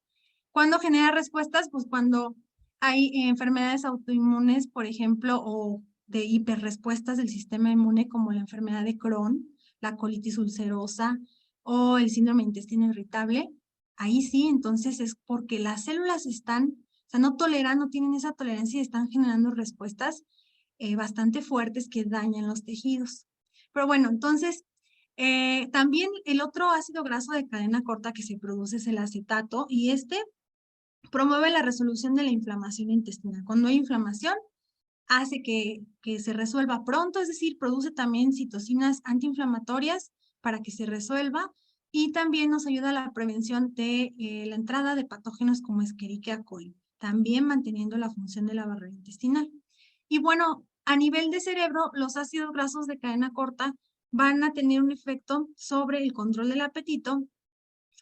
¿Cuándo genera respuestas? Pues cuando hay enfermedades autoinmunes, por ejemplo, o de hiperrespuestas del sistema inmune como la enfermedad de Crohn, la colitis ulcerosa o el síndrome de intestino irritable. Ahí sí, entonces es porque las células están, o sea, no toleran, no tienen esa tolerancia y están generando respuestas bastante fuertes que dañan los tejidos. Pero bueno, entonces, también el otro ácido graso de cadena corta que se produce es el acetato y este promueve la resolución de la inflamación intestinal. Cuando hay inflamación, hace que se resuelva pronto, es decir, produce también citocinas antiinflamatorias para que se resuelva y también nos ayuda a la prevención de la entrada de patógenos como Escherichia coli, también manteniendo la función de la barrera intestinal. Y bueno, a nivel de cerebro, los ácidos grasos de cadena corta van a tener un efecto sobre el control del apetito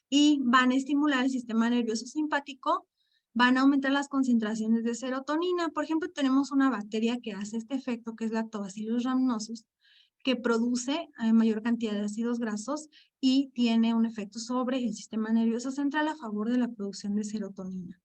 y van a estimular el sistema nervioso simpático, van a aumentar las concentraciones de serotonina. Por ejemplo, tenemos una bacteria que hace este efecto, que es Lactobacillus rhamnosus, que produce mayor cantidad de ácidos grasos y tiene un efecto sobre el sistema nervioso central a favor de la producción de serotonina.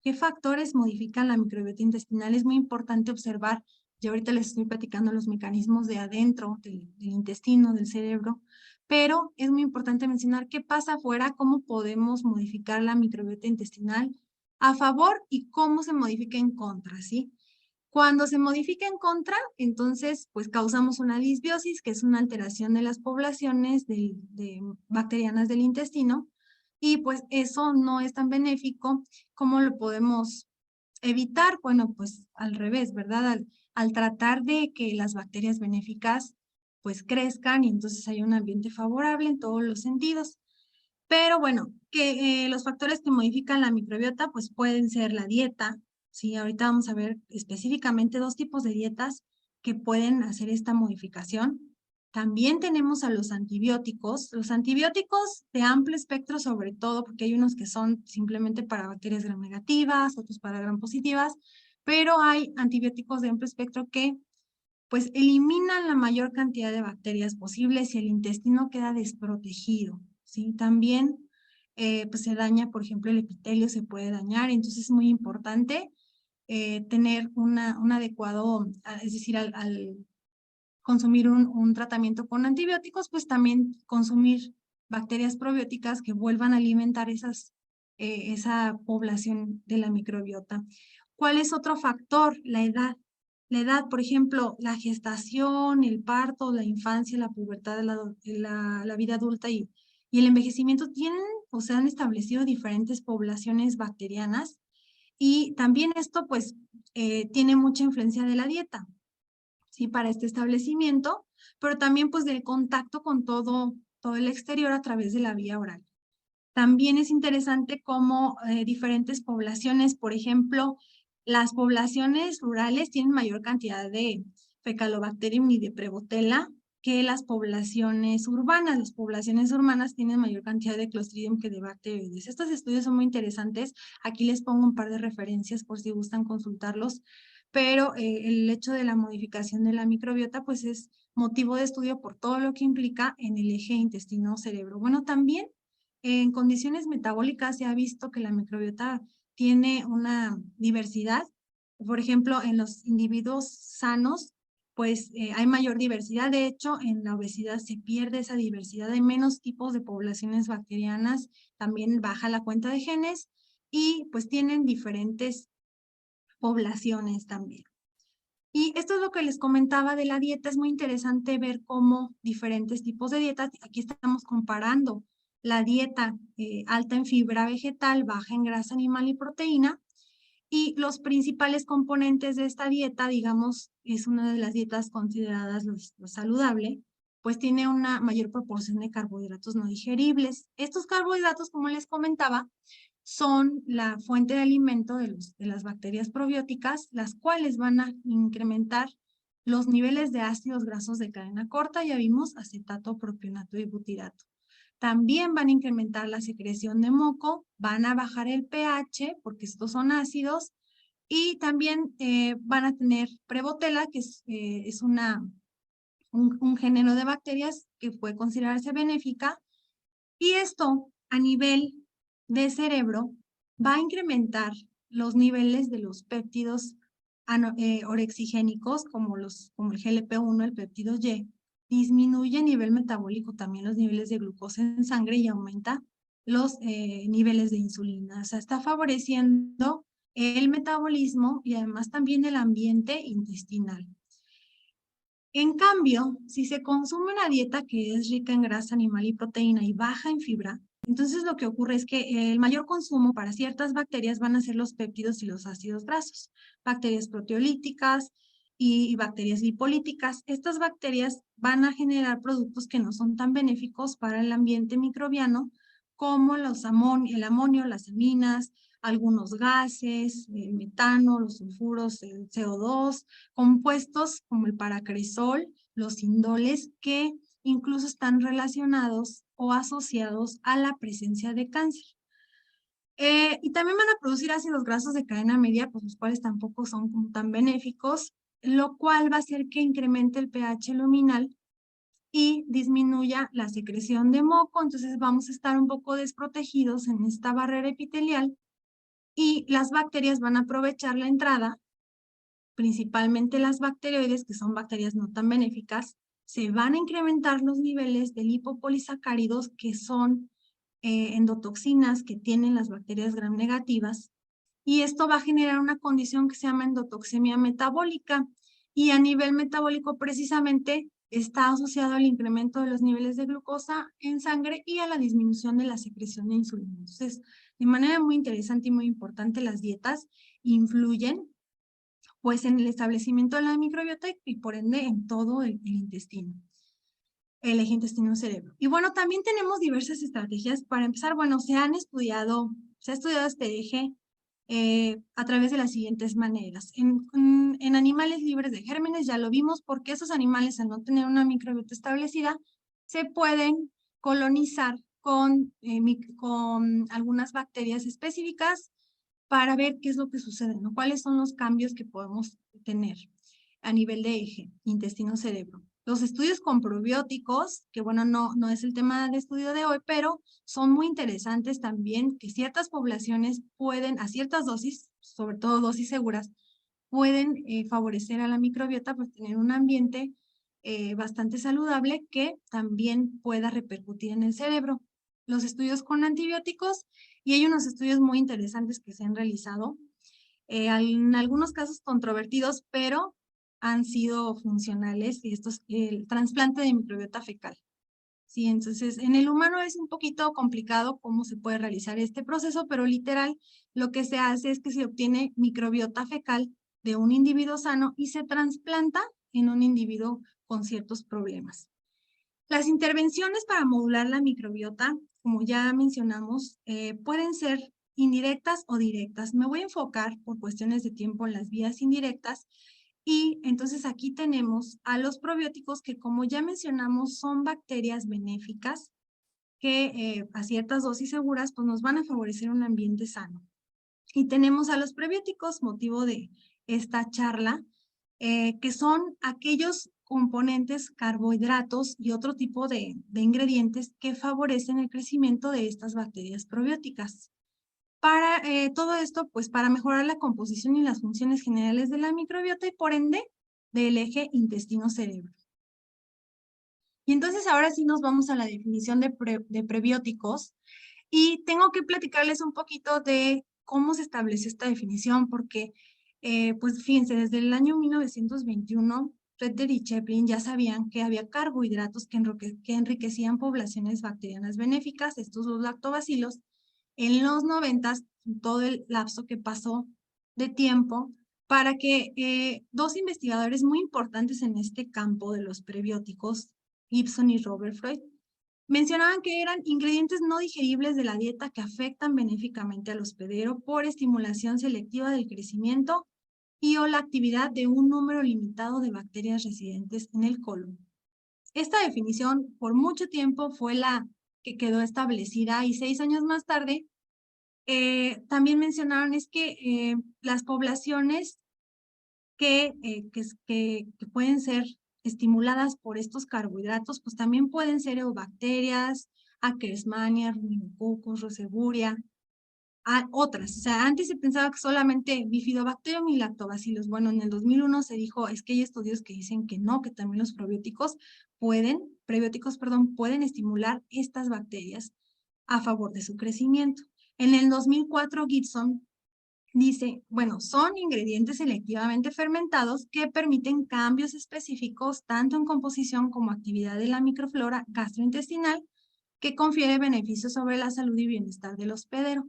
¿Qué factores modifican la microbiota intestinal? Es muy importante observar. Yo ahorita les estoy platicando los mecanismos de adentro, del intestino, del cerebro, pero es muy importante mencionar qué pasa afuera, cómo podemos modificar la microbiota intestinal a favor y cómo se modifica en contra, ¿sí? Cuando se modifica en contra, entonces, pues causamos una disbiosis, que es una alteración de las poblaciones de bacterianas del intestino, y pues eso no es tan benéfico. ¿Cómo lo podemos evitar? Bueno, pues al revés, ¿verdad? Al tratar de que las bacterias benéficas pues crezcan y entonces hay un ambiente favorable en todos los sentidos. Pero bueno, que los factores que modifican la microbiota pues pueden ser la dieta, ¿sí? Ahorita vamos a ver específicamente 2 tipos de dietas que pueden hacer esta modificación. También tenemos a los antibióticos de amplio espectro sobre todo, porque hay unos que son simplemente para bacterias gram negativas, otros para gram positivas, pero hay antibióticos de amplio espectro que pues eliminan la mayor cantidad de bacterias posibles y el intestino queda desprotegido, ¿sí? También pues se daña, por ejemplo, el epitelio se puede dañar, entonces es muy importante tener un adecuado, es decir, al consumir un tratamiento con antibióticos, pues también consumir bacterias probióticas que vuelvan a alimentar esa población de la microbiota. ¿Cuál es otro factor? La edad. La edad, por ejemplo, la gestación, el parto, la infancia, la pubertad, la vida adulta y el envejecimiento tienen o se han establecido diferentes poblaciones bacterianas y también esto pues tiene mucha influencia de la dieta, ¿sí? Para este establecimiento, pero también pues del contacto con todo el exterior a través de la vía oral. También es interesante cómo diferentes poblaciones, por ejemplo, las poblaciones rurales tienen mayor cantidad de Fecalobacterium y de Prevotella que las poblaciones urbanas. Las poblaciones urbanas tienen mayor cantidad de Clostridium que de Bacteroides. Estos estudios son muy interesantes. Aquí les pongo un par de referencias por si gustan consultarlos, pero el hecho de la modificación de la microbiota pues es motivo de estudio por todo lo que implica en el eje intestino-cerebro. Bueno, también en condiciones metabólicas se ha visto que la microbiota tiene una diversidad. Por ejemplo, en los individuos sanos, pues hay mayor diversidad. De hecho, en la obesidad se pierde esa diversidad. Hay menos tipos de poblaciones bacterianas. También baja la cuenta de genes y pues tienen diferentes poblaciones también. Y esto es lo que les comentaba de la dieta. Es muy interesante ver cómo diferentes tipos de dietas, aquí estamos comparando la dieta alta en fibra vegetal, baja en grasa animal y proteína, y los principales componentes de esta dieta, digamos, es una de las dietas consideradas lo saludable, pues tiene una mayor proporción de carbohidratos no digeribles. Estos carbohidratos, como les comentaba, son la fuente de alimento de las bacterias probióticas, las cuales van a incrementar los niveles de ácidos grasos de cadena corta, ya vimos acetato, propionato y butirato. También van a incrementar la secreción de moco, van a bajar el pH porque estos son ácidos y también van a tener Prevotella, que es un género de bacterias que puede considerarse benéfica, y esto a nivel de cerebro va a incrementar los niveles de los péptidos orexigénicos como el GLP-1, el péptido Y, disminuye a nivel metabólico también los niveles de glucosa en sangre y aumenta los niveles de insulina. O sea, está favoreciendo el metabolismo y además también el ambiente intestinal. En cambio, si se consume una dieta que es rica en grasa animal y proteína y baja en fibra, entonces lo que ocurre es que el mayor consumo para ciertas bacterias van a ser los péptidos y los ácidos grasos, bacterias proteolíticas y bacterias lipolíticas. Estas bacterias van a generar productos que no son tan benéficos para el ambiente microbiano como el amonio, las aminas, algunos gases, el metano, los sulfuros, el CO2, compuestos como el paracresol, los indoles, que incluso están relacionados o asociados a la presencia de cáncer. Y también van a producir ácidos grasos de cadena media, pues los cuales tampoco son como tan benéficos, lo cual va a hacer que incremente el pH luminal y disminuya la secreción de moco. Entonces vamos a estar un poco desprotegidos en esta barrera epitelial y las bacterias van a aprovechar la entrada, principalmente las bacteroides, que son bacterias no tan benéficas. Se van a incrementar los niveles de lipopolisacáridos, que son endotoxinas que tienen las bacterias gram negativas, y esto va a generar una condición que se llama endotoxemia metabólica, y a nivel metabólico precisamente está asociado al incremento de los niveles de glucosa en sangre y a la disminución de la secreción de insulina. Entonces, de manera muy interesante y muy importante, las dietas influyen pues en el establecimiento de la microbiota y por ende en todo el intestino, el eje intestino-cerebro. Y bueno, también tenemos diversas estrategias. Para empezar, bueno, se ha estudiado este eje a través de las siguientes maneras. En animales libres de gérmenes ya lo vimos, porque esos animales, al no tener una microbiota establecida, se pueden colonizar con algunas bacterias específicas para ver qué es lo que sucede, ¿no? Cuáles son los cambios que podemos tener a nivel de eje, intestino-cerebro. Los estudios con probióticos, que bueno, no es el tema de estudio de hoy, pero son muy interesantes también, que ciertas poblaciones pueden, a ciertas dosis, sobre todo dosis seguras, pueden favorecer a la microbiota, pues tener un ambiente bastante saludable que también pueda repercutir en el cerebro. Los estudios con antibióticos, y hay unos estudios muy interesantes que se han realizado, en algunos casos controvertidos, pero han sido funcionales, y esto es el trasplante de microbiota fecal. Sí, entonces en el humano es un poquito complicado cómo se puede realizar este proceso, pero literal lo que se hace es que se obtiene microbiota fecal de un individuo sano y se trasplanta en un individuo con ciertos problemas. Las intervenciones para modular la microbiota, como ya mencionamos, pueden ser indirectas o directas. Me voy a enfocar por cuestiones de tiempo en las vías indirectas, y entonces aquí tenemos a los probióticos que, como ya mencionamos, son bacterias benéficas que a ciertas dosis seguras pues nos van a favorecer un ambiente sano. Y tenemos a los prebióticos, motivo de esta charla, que son aquellos componentes, carbohidratos y otro tipo de ingredientes que favorecen el crecimiento de estas bacterias probióticas. Para todo esto, pues para mejorar la composición y las funciones generales de la microbiota y por ende del eje intestino-cerebro. Y entonces ahora sí nos vamos a la definición de prebióticos, y tengo que platicarles un poquito de cómo se establece esta definición, porque pues fíjense, desde el año 1921, Redder y Chaplin ya sabían que había carbohidratos que enriquecían poblaciones bacterianas benéficas, estos los lactobacilos. En los 90s, todo el lapso que pasó de tiempo, para que dos investigadores muy importantes en este campo de los prebióticos, Gibson y Robert Freud, mencionaban que eran ingredientes no digeribles de la dieta que afectan benéficamente al hospedero por estimulación selectiva del crecimiento y o la actividad de un número limitado de bacterias residentes en el colon. Esta definición por mucho tiempo fue la que quedó establecida, y 6 años más tarde también mencionaron es que las poblaciones que pueden ser estimuladas por estos carbohidratos, pues también pueden ser eubacterias, Akkermansia, Ruminococcus, Roseburia, otras. O sea, antes se pensaba que solamente Bifidobacterium y Lactobacillus. Bueno, en el 2001 se dijo, es que hay estudios que dicen que no, que también los prebióticos pueden estimular estas bacterias a favor de su crecimiento. En el 2004, Gibson dice, bueno, son ingredientes selectivamente fermentados que permiten cambios específicos tanto en composición como actividad de la microflora gastrointestinal, que confiere beneficios sobre la salud y bienestar del hospedero.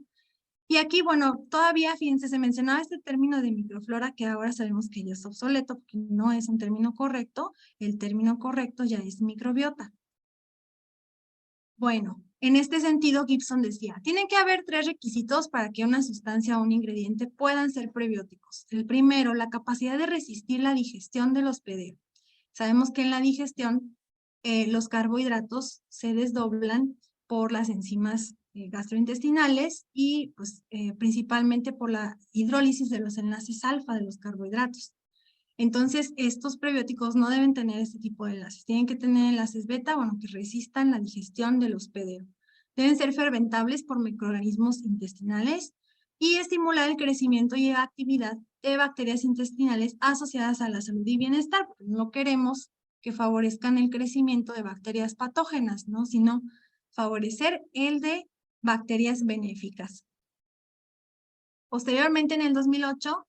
Y aquí, bueno, todavía, fíjense, se mencionaba este término de microflora, que ahora sabemos que ya es obsoleto porque no es un término correcto. El término correcto ya es microbiota. Bueno, en este sentido, Gibson decía, tienen que haber 3 requisitos para que una sustancia o un ingrediente puedan ser prebióticos. El primero, la capacidad de resistir la digestión del hospedero. Sabemos que en la digestión los carbohidratos se desdoblan por las enzimas gastrointestinales y pues principalmente por la hidrólisis de los enlaces alfa de los carbohidratos. Entonces, estos prebióticos no deben tener este tipo de enlaces. Tienen que tener enlaces beta, bueno, que resistan la digestión del hospedero. Deben ser fermentables por microorganismos intestinales y estimular el crecimiento y actividad de bacterias intestinales asociadas a la salud y bienestar, porque no queremos que favorezcan el crecimiento de bacterias patógenas, ¿no? Sino favorecer el de bacterias benéficas. Posteriormente, en el 2008,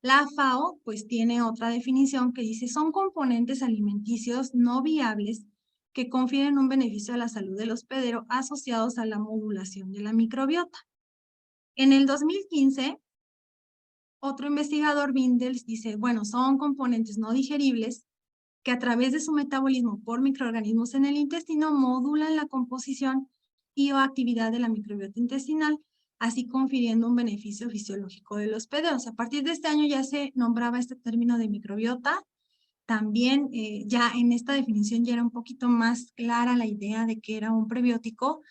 la FAO pues tiene otra definición que dice son componentes alimenticios no viables que confieren un beneficio a la salud del hospedero asociados a la modulación de la microbiota. En el 2015, otro investigador, Bindels, dice, bueno, son componentes no digeribles que a través de su metabolismo por microorganismos en el intestino modulan la composición y o actividad de la microbiota intestinal, así confiriendo un beneficio fisiológico de los hospederos. A partir de este año ya se nombraba este término de microbiota. También ya en esta definición ya era un poquito más clara la idea de que era un prebiótico,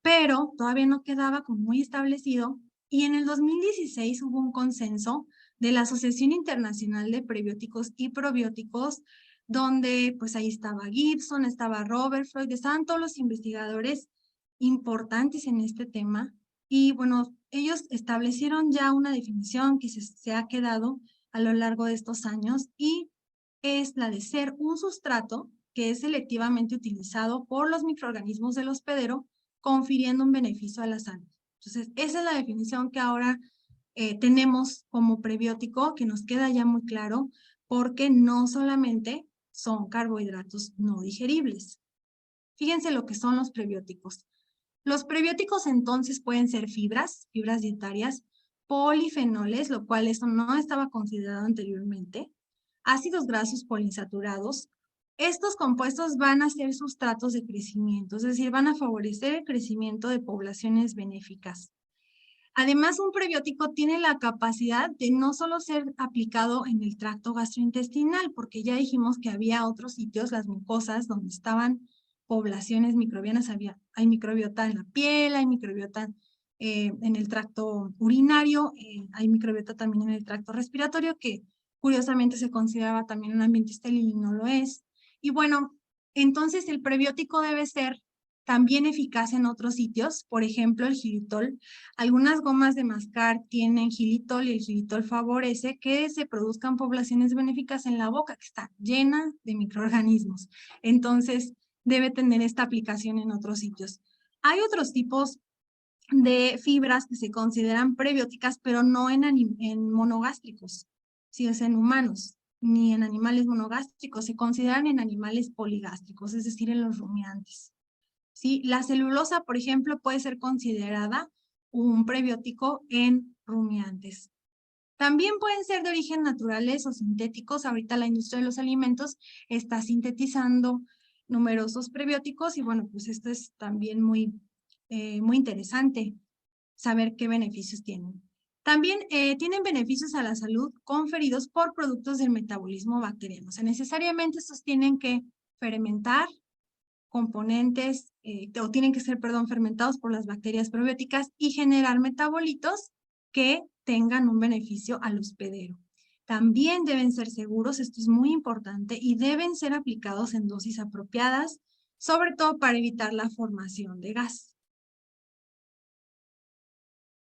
pero todavía no quedaba como muy establecido. Y en el 2016 hubo un consenso de la Asociación Internacional de Prebióticos y Probióticos, donde pues ahí estaba Gibson, estaba Robert Freud, estaban todos los investigadores importantes en este tema. Y bueno, ellos establecieron ya una definición que se ha quedado a lo largo de estos años y es la de ser un sustrato que es selectivamente utilizado por los microorganismos del hospedero, confiriendo un beneficio a la salud. Entonces, esa es la definición que ahora tenemos como prebiótico, que nos queda ya muy claro, porque no solamente son carbohidratos no digeribles. Fíjense lo que son los prebióticos. Los prebióticos entonces pueden ser fibras dietarias, polifenoles, lo cual eso no estaba considerado anteriormente, ácidos grasos poliinsaturados. Estos compuestos van a ser sustratos de crecimiento, es decir, van a favorecer el crecimiento de poblaciones benéficas. Además, un prebiótico tiene la capacidad de no solo ser aplicado en el tracto gastrointestinal, porque ya dijimos que había otros sitios, las mucosas, donde estaban poblaciones microbianas, hay microbiota en la piel, hay microbiota en el tracto urinario, hay microbiota también en el tracto respiratorio, que curiosamente se consideraba también un ambiente estéril y no lo es. Y bueno, entonces el prebiótico debe ser también eficaz en otros sitios, por ejemplo el xilitol. Algunas gomas de mascar tienen xilitol y el xilitol favorece que se produzcan poblaciones benéficas en la boca, que está llena de microorganismos. Entonces, debe tener esta aplicación en otros sitios. Hay otros tipos de fibras que se consideran prebióticas, pero no en monogástricos, si es en humanos, ni en animales monogástricos, se consideran en animales poligástricos, es decir, en los rumiantes. ¿Sí? La celulosa, por ejemplo, puede ser considerada un prebiótico en rumiantes. También pueden ser de origen naturales o sintéticos. Ahorita la industria de los alimentos está sintetizando numerosos prebióticos y bueno, pues esto es también muy interesante saber qué beneficios tienen. También tienen beneficios a la salud conferidos por productos del metabolismo bacteriano. O sea, necesariamente estos tienen que fermentar componentes, o tienen que ser, perdón, fermentados por las bacterias probióticas y generar metabolitos que tengan un beneficio al hospedero. También deben ser seguros, esto es muy importante, y deben ser aplicados en dosis apropiadas, sobre todo para evitar la formación de gas.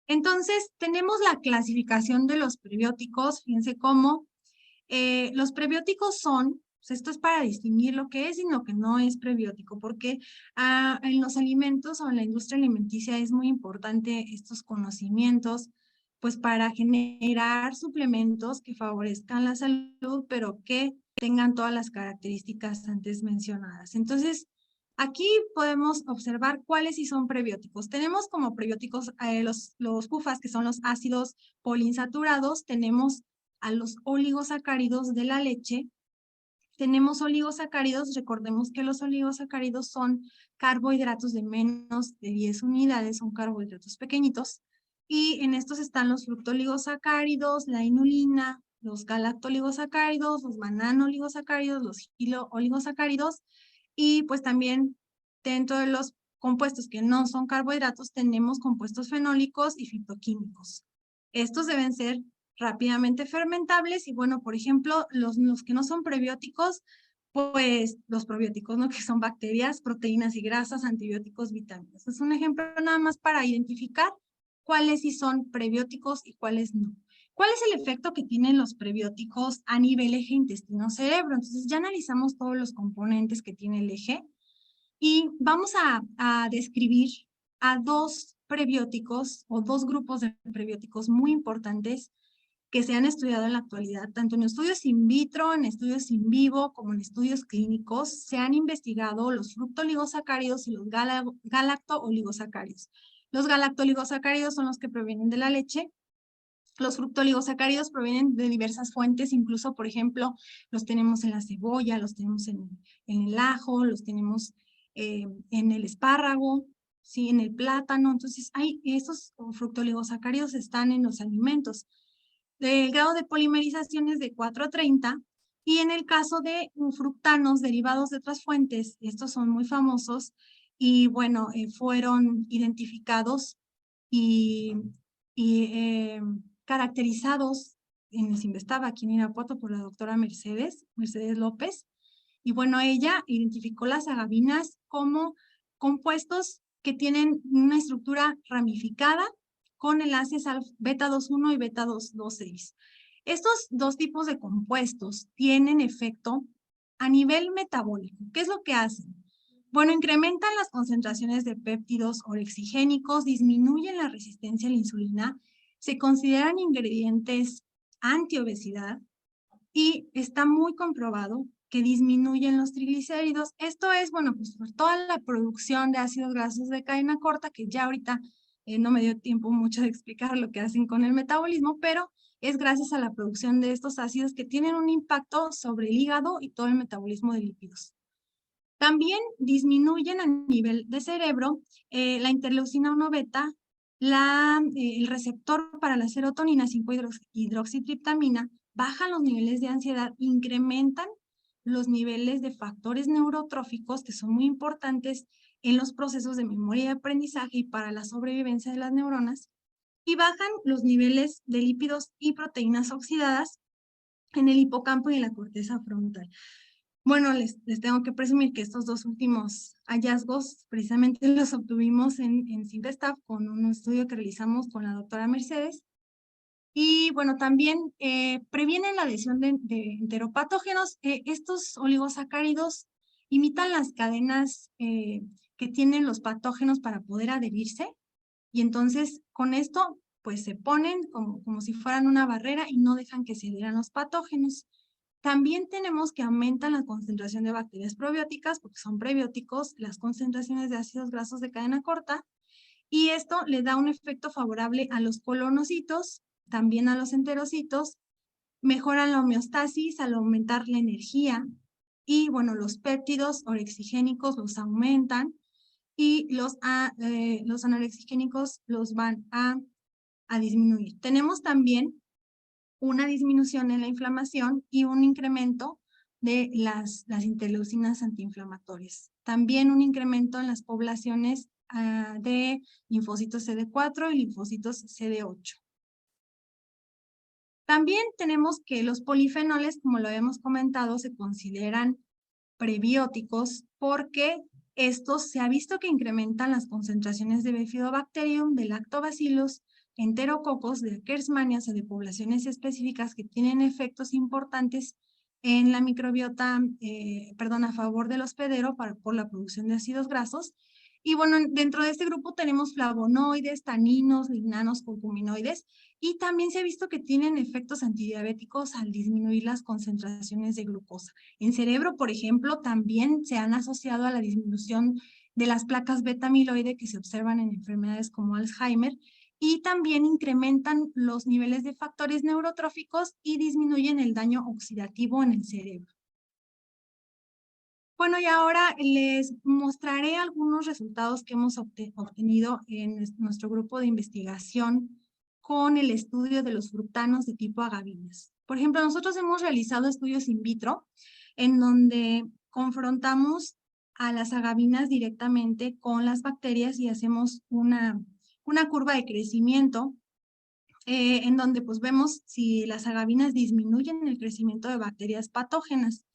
Entonces, tenemos la clasificación de los prebióticos. Fíjense cómo los prebióticos son, pues esto es para distinguir lo que es y lo que no es prebiótico, porque en los alimentos o en la industria alimenticia es muy importante estos conocimientos, pues para generar suplementos que favorezcan la salud, pero que tengan todas las características antes mencionadas. Entonces, aquí podemos observar cuáles sí son prebióticos. Tenemos como prebióticos los PUFAs, que son los ácidos poliinsaturados. Tenemos a los oligosacáridos de la leche. Tenemos oligosacáridos, recordemos que los oligosacáridos son carbohidratos de menos de 10 unidades, son carbohidratos pequeñitos. Y en estos están los fructooligosacáridos, la inulina, los galactoligosacáridos, los bananoligosacáridos, los gilo-oligosacáridos. Y pues también dentro de los compuestos que no son carbohidratos tenemos compuestos fenólicos y fitoquímicos. Estos deben ser rápidamente fermentables y bueno, por ejemplo, los que no son prebióticos, pues los probióticos, ¿no? Que son bacterias, proteínas y grasas, antibióticos, vitaminas. Es un ejemplo nada más para identificar cuáles sí son prebióticos y cuáles no. ¿Cuál es el efecto que tienen los prebióticos a nivel eje intestino-cerebro? Entonces ya analizamos todos los componentes que tiene el eje y vamos a describir a dos prebióticos o dos grupos de prebióticos muy importantes que se han estudiado en la actualidad, tanto en estudios in vitro, en estudios in vivo, como en estudios clínicos. Se han investigado los fructooligosacáridos y los galactooligosacáridos. Los galactooligosacáridos son los que provienen de la leche. Los fructooligosacáridos provienen de diversas fuentes, incluso, por ejemplo, los tenemos en la cebolla, los tenemos en el ajo, los tenemos en el espárrago, ¿sí? En el plátano. Entonces, estos fructooligosacáridos están en los alimentos. El grado de polimerización es de 4 a 30, y en el caso de fructanos derivados de otras fuentes, estos son muy famosos y bueno, fueron identificados y caracterizados en el Cinvestav aquí en Irapuato por la doctora Mercedes López. Y bueno, ella identificó las agavinas como compuestos que tienen una estructura ramificada con enlaces beta 2,1 y beta 2,6. Estos dos tipos de compuestos tienen efecto a nivel metabólico. ¿Qué es lo que hacen? Bueno, incrementan las concentraciones de péptidos orexigénicos, disminuyen la resistencia a la insulina, se consideran ingredientes antiobesidad y está muy comprobado que disminuyen los triglicéridos. Esto es, bueno, pues por toda la producción de ácidos grasos de cadena corta, que ya ahorita no me dio tiempo mucho de explicar lo que hacen con el metabolismo, pero es gracias a la producción de estos ácidos que tienen un impacto sobre el hígado y todo el metabolismo de lípidos. También disminuyen a nivel de cerebro la interleucina 1 beta, el receptor para la serotonina 5-hidroxitriptamina, bajan los niveles de ansiedad, incrementan los niveles de factores neurotróficos que son muy importantes en los procesos de memoria y aprendizaje y para la sobrevivencia de las neuronas, y bajan los niveles de lípidos y proteínas oxidadas en el hipocampo y en la corteza frontal. Bueno, les tengo que presumir que estos dos últimos hallazgos precisamente los obtuvimos en Cinvestav con un estudio que realizamos con la doctora Mercedes. Y bueno, también previenen la adhesión de enteropatógenos. Estos oligosacáridos imitan las cadenas que tienen los patógenos para poder adherirse. Y entonces con esto pues se ponen como si fueran una barrera y no dejan que se adhieran los patógenos. También tenemos que aumentan la concentración de bacterias probióticas, porque son prebióticos, las concentraciones de ácidos grasos de cadena corta, y esto le da un efecto favorable a los colonocitos, también a los enterocitos, mejoran la homeostasis al aumentar la energía, y bueno, los péptidos orexigénicos los aumentan, y los anorexigénicos los van a disminuir. Tenemos también una disminución en la inflamación y un incremento de las interleucinas antiinflamatorias. También un incremento en las poblaciones de linfocitos CD4 y linfocitos CD8. También tenemos que los polifenoles, como lo habíamos comentado, se consideran prebióticos porque estos se ha visto que incrementan las concentraciones de Bifidobacterium, de Lactobacillus, enterococos, de Akkermansia, de poblaciones específicas que tienen efectos importantes en la microbiota, a favor del hospedero por la producción de ácidos grasos. Y bueno, dentro de este grupo tenemos flavonoides, taninos, lignanos, curcuminoides, y también se ha visto que tienen efectos antidiabéticos al disminuir las concentraciones de glucosa. En cerebro, por ejemplo, también se han asociado a la disminución de las placas beta-amiloide que se observan en enfermedades como Alzheimer, y también incrementan los niveles de factores neurotróficos y disminuyen el daño oxidativo en el cerebro. Bueno, y ahora les mostraré algunos resultados que hemos obtenido en nuestro grupo de investigación con el estudio de los fructanos de tipo agavinas. Por ejemplo, nosotros hemos realizado estudios in vitro en donde confrontamos a las agavinas directamente con las bacterias y hacemos una curva de crecimiento en donde pues vemos si las agavinas disminuyen el crecimiento de bacterias patógenas.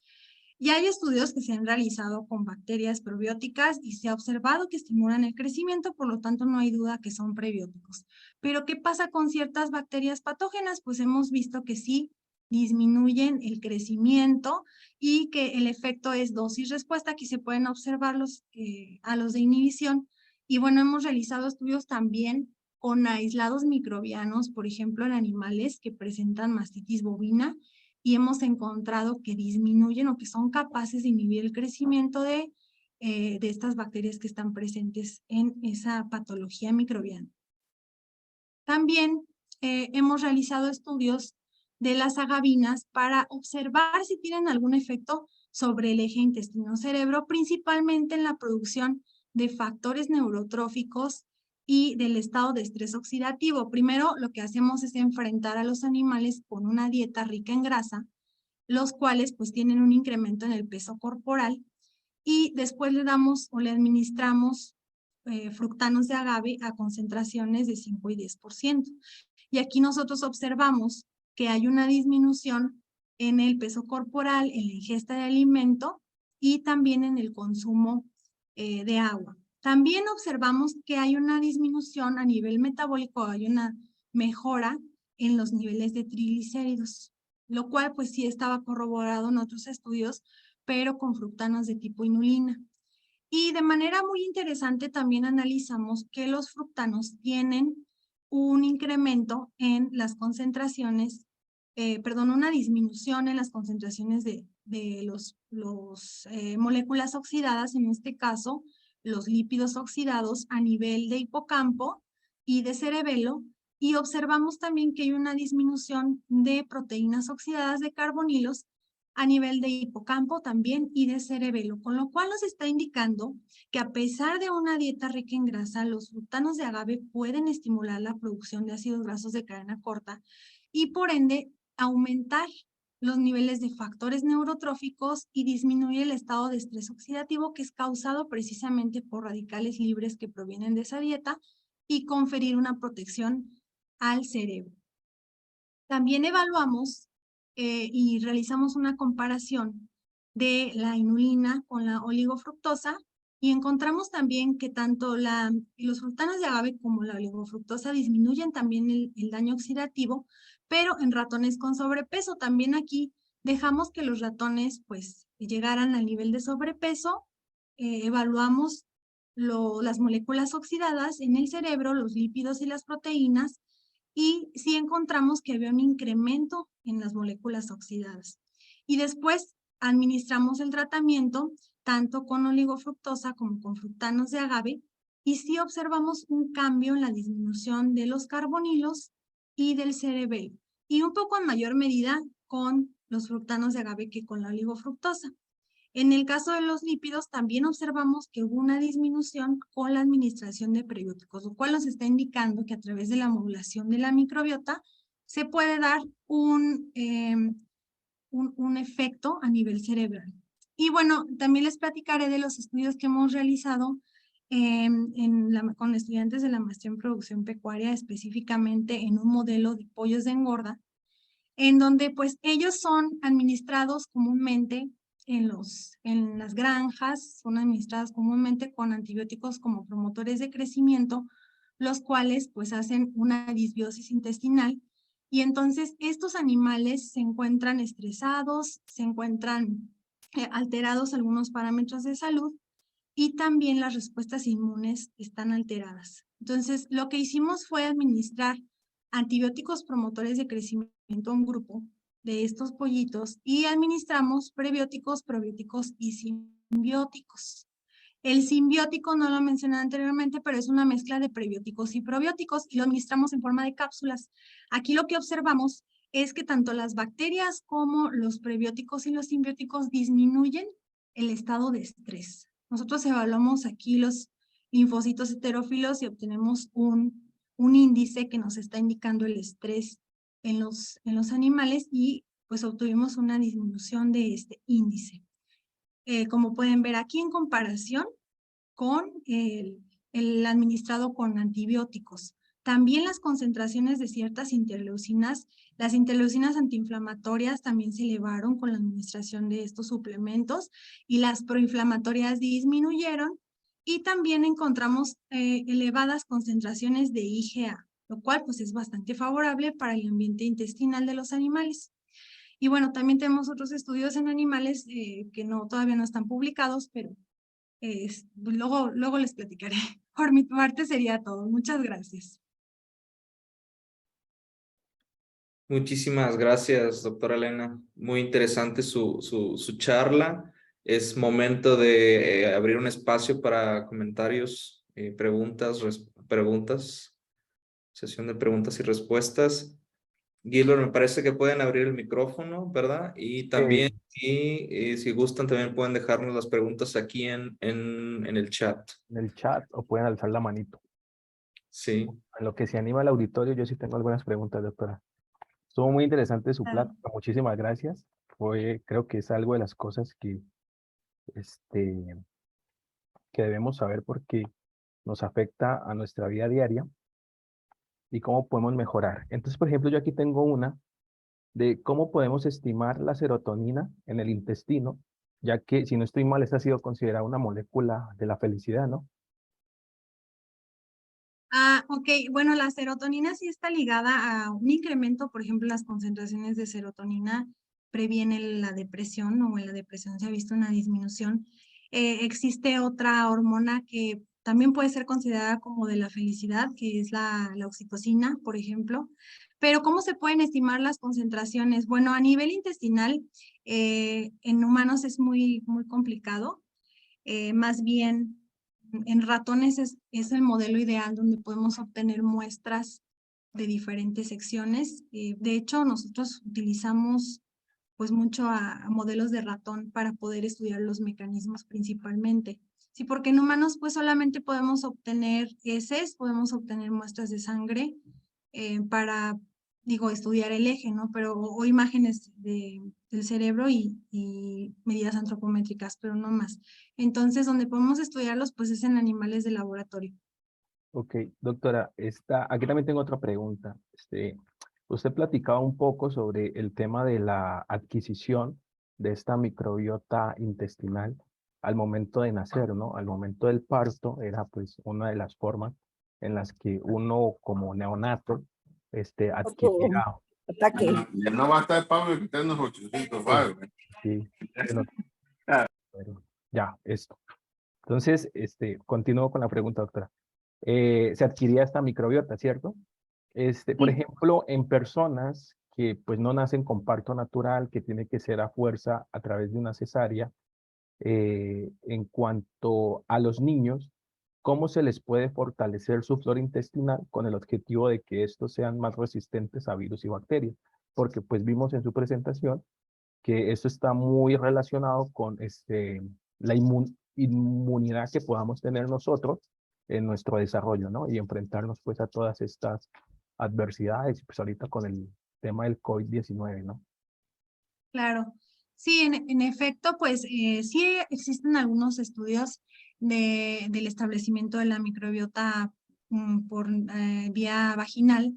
Y hay estudios que se han realizado con bacterias probióticas y se ha observado que estimulan el crecimiento, por lo tanto no hay duda que son prebióticos. Pero ¿qué pasa con ciertas bacterias patógenas? Pues hemos visto que sí disminuyen el crecimiento y que el efecto es dosis-respuesta. Aquí se pueden observar a los de inhibición Y bueno, hemos realizado estudios también con aislados microbianos, por ejemplo, en animales que presentan mastitis bovina, y hemos encontrado que disminuyen o que son capaces de inhibir el crecimiento de estas bacterias que están presentes en esa patología microbiana. También hemos realizado estudios de las agavinas para observar si tienen algún efecto sobre el eje intestino-cerebro, principalmente en la producción de factores neurotróficos y del estado de estrés oxidativo. Primero, lo que hacemos es enfrentar a los animales con una dieta rica en grasa, los cuales pues tienen un incremento en el peso corporal, y después le damos o le administramos fructanos de agave a concentraciones de 5 y 10%. Y aquí nosotros observamos que hay una disminución en el peso corporal, en la ingesta de alimento y también en el consumo de agua. También observamos que hay una disminución a nivel metabólico, hay una mejora en los niveles de triglicéridos, lo cual pues sí estaba corroborado en otros estudios, pero con fructanos de tipo inulina. Y de manera muy interesante también analizamos que los fructanos tienen un incremento en las concentraciones, una disminución en las concentraciones de los moléculas oxidadas, en este caso los lípidos oxidados a nivel de hipocampo y de cerebelo, y observamos también que hay una disminución de proteínas oxidadas de carbonilos a nivel de hipocampo también y de cerebelo, con lo cual nos está indicando que a pesar de una dieta rica en grasa, los fructanos de agave pueden estimular la producción de ácidos grasos de cadena corta y por ende aumentar los niveles de factores neurotróficos y disminuir el estado de estrés oxidativo que es causado precisamente por radicales libres que provienen de esa dieta y conferir una protección al cerebro. También evaluamos y realizamos una comparación de la inulina con la oligofructosa y encontramos también que tanto los fructanos de agave como la oligofructosa disminuyen también el daño oxidativo, pero en ratones con sobrepeso. También aquí dejamos que los ratones pues llegaran al nivel de sobrepeso, evaluamos las moléculas oxidadas en el cerebro, los lípidos y las proteínas, y sí encontramos que había un incremento en las moléculas oxidadas. Y después administramos el tratamiento tanto con oligofructosa como con fructanos de agave y sí observamos un cambio en la disminución de los carbonilos y del cerebelo, y un poco en mayor medida con los fructanos de agave que con la oligofructosa. En el caso de los lípidos, también observamos que hubo una disminución con la administración de prebióticos, lo cual nos está indicando que a través de la modulación de la microbiota se puede dar un efecto a nivel cerebral. Y bueno, también les platicaré de los estudios que hemos realizado con estudiantes de la maestría en producción pecuaria, específicamente en un modelo de pollos de engorda, en donde pues ellos son administrados comúnmente en las granjas, son administradas comúnmente con antibióticos como promotores de crecimiento, los cuales pues hacen una disbiosis intestinal, y entonces estos animales se encuentran estresados, se encuentran alterados algunos parámetros de salud, y también las respuestas inmunes están alteradas. Entonces, lo que hicimos fue administrar antibióticos promotores de crecimiento a un grupo de estos pollitos y administramos prebióticos, probióticos y simbióticos. El simbiótico no lo mencioné anteriormente, pero es una mezcla de prebióticos y probióticos y lo administramos en forma de cápsulas. Aquí lo que observamos es que tanto las bacterias como los prebióticos y los simbióticos disminuyen el estado de estrés. Nosotros evaluamos aquí los linfocitos heterófilos y obtenemos un índice que nos está indicando el estrés en los animales y pues obtuvimos una disminución de este índice. Como pueden ver aquí en comparación con el administrado con antibióticos. También las concentraciones de ciertas interleucinas, las interleucinas antiinflamatorias también se elevaron con la administración de estos suplementos y las proinflamatorias disminuyeron, y también encontramos elevadas concentraciones de IgA, lo cual pues es bastante favorable para el ambiente intestinal de los animales. Y bueno, también tenemos otros estudios en animales que todavía no están publicados, pero luego les platicaré. Por mi parte sería todo. Muchas gracias. Muchísimas gracias, doctora Elena. Muy interesante su charla. Es momento de abrir un espacio para comentarios, preguntas, sesión de preguntas y respuestas. Gilbert, me parece que pueden abrir el micrófono, ¿verdad? Y también, si gustan, también pueden dejarnos las preguntas aquí en el chat. En el chat o pueden alzar la manito. Sí. En lo que se anima el auditorio, yo sí tengo algunas preguntas, doctora. Estuvo muy interesante su Claro. plática, muchísimas gracias. Creo que es algo de las cosas este, que debemos saber porque nos afecta a nuestra vida diaria y cómo podemos mejorar. Entonces, por ejemplo, yo aquí tengo una de cómo podemos estimar la serotonina en el intestino, ya que, si no estoy mal, esta ha sido considerada una molécula de la felicidad, ¿no? Ok. Bueno, la serotonina sí está ligada a un incremento, por ejemplo, las concentraciones de serotonina previene la depresión o en la depresión se ha visto una disminución. Existe otra hormona que también puede ser considerada como de la felicidad, que es la oxitocina, por ejemplo. Pero ¿cómo se pueden estimar las concentraciones? Bueno, a nivel intestinal, en humanos es muy complicado. Más bien, en ratones es el modelo ideal donde podemos obtener muestras de diferentes secciones. De hecho, nosotros utilizamos pues mucho a modelos de ratón para poder estudiar los mecanismos principalmente. Sí, porque en humanos pues solamente podemos obtener heces, podemos obtener muestras de sangre para, digo, estudiar el eje, ¿no? Pero, o imágenes del cerebro y medidas antropométricas, pero no más. Entonces, donde podemos estudiarlos pues es en animales de laboratorio. Ok, doctora, aquí también tengo otra pregunta. Usted platicaba un poco sobre el tema de la adquisición de esta microbiota intestinal al momento de nacer, ¿no? Al momento del parto era pues una de las formas en las que uno como neonato adquiría. Ataque. Ya no va a estar Pablo quitando los 800 vagos. Sí, pero ya, esto. Entonces, continúo con la pregunta, doctora. Se adquiría esta microbiota, ¿cierto? Por Sí. ejemplo, en personas que pues no nacen con parto natural, que tiene que ser a fuerza a través de una cesárea, en cuanto a los niños, ¿cómo se les puede fortalecer su flora intestinal con el objetivo de que estos sean más resistentes a virus y bacterias? Porque pues vimos en su presentación que esto está muy relacionado con la inmunidad que podamos tener nosotros en nuestro desarrollo, ¿no? Y enfrentarnos pues a todas estas adversidades, pues ahorita con el tema del COVID-19, ¿no? Claro, sí, en efecto, pues sí existen algunos estudios del establecimiento de la microbiota por vía vaginal,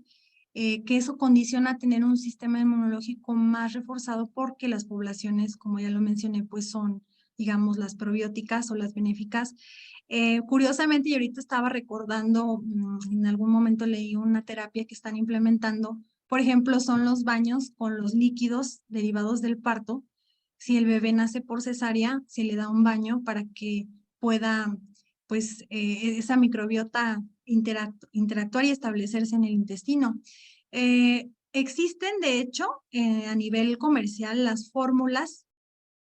que eso condiciona a tener un sistema inmunológico más reforzado porque las poblaciones, como ya lo mencioné, pues son, digamos, las probióticas o las benéficas. Curiosamente, y ahorita estaba recordando, en algún momento leí una terapia que están implementando, por ejemplo, son los baños con los líquidos derivados del parto. Si el bebé nace por cesárea, se le da un baño para que pueda, pues, esa microbiota interactuar y establecerse en el intestino. Existen, de hecho, a nivel comercial, las fórmulas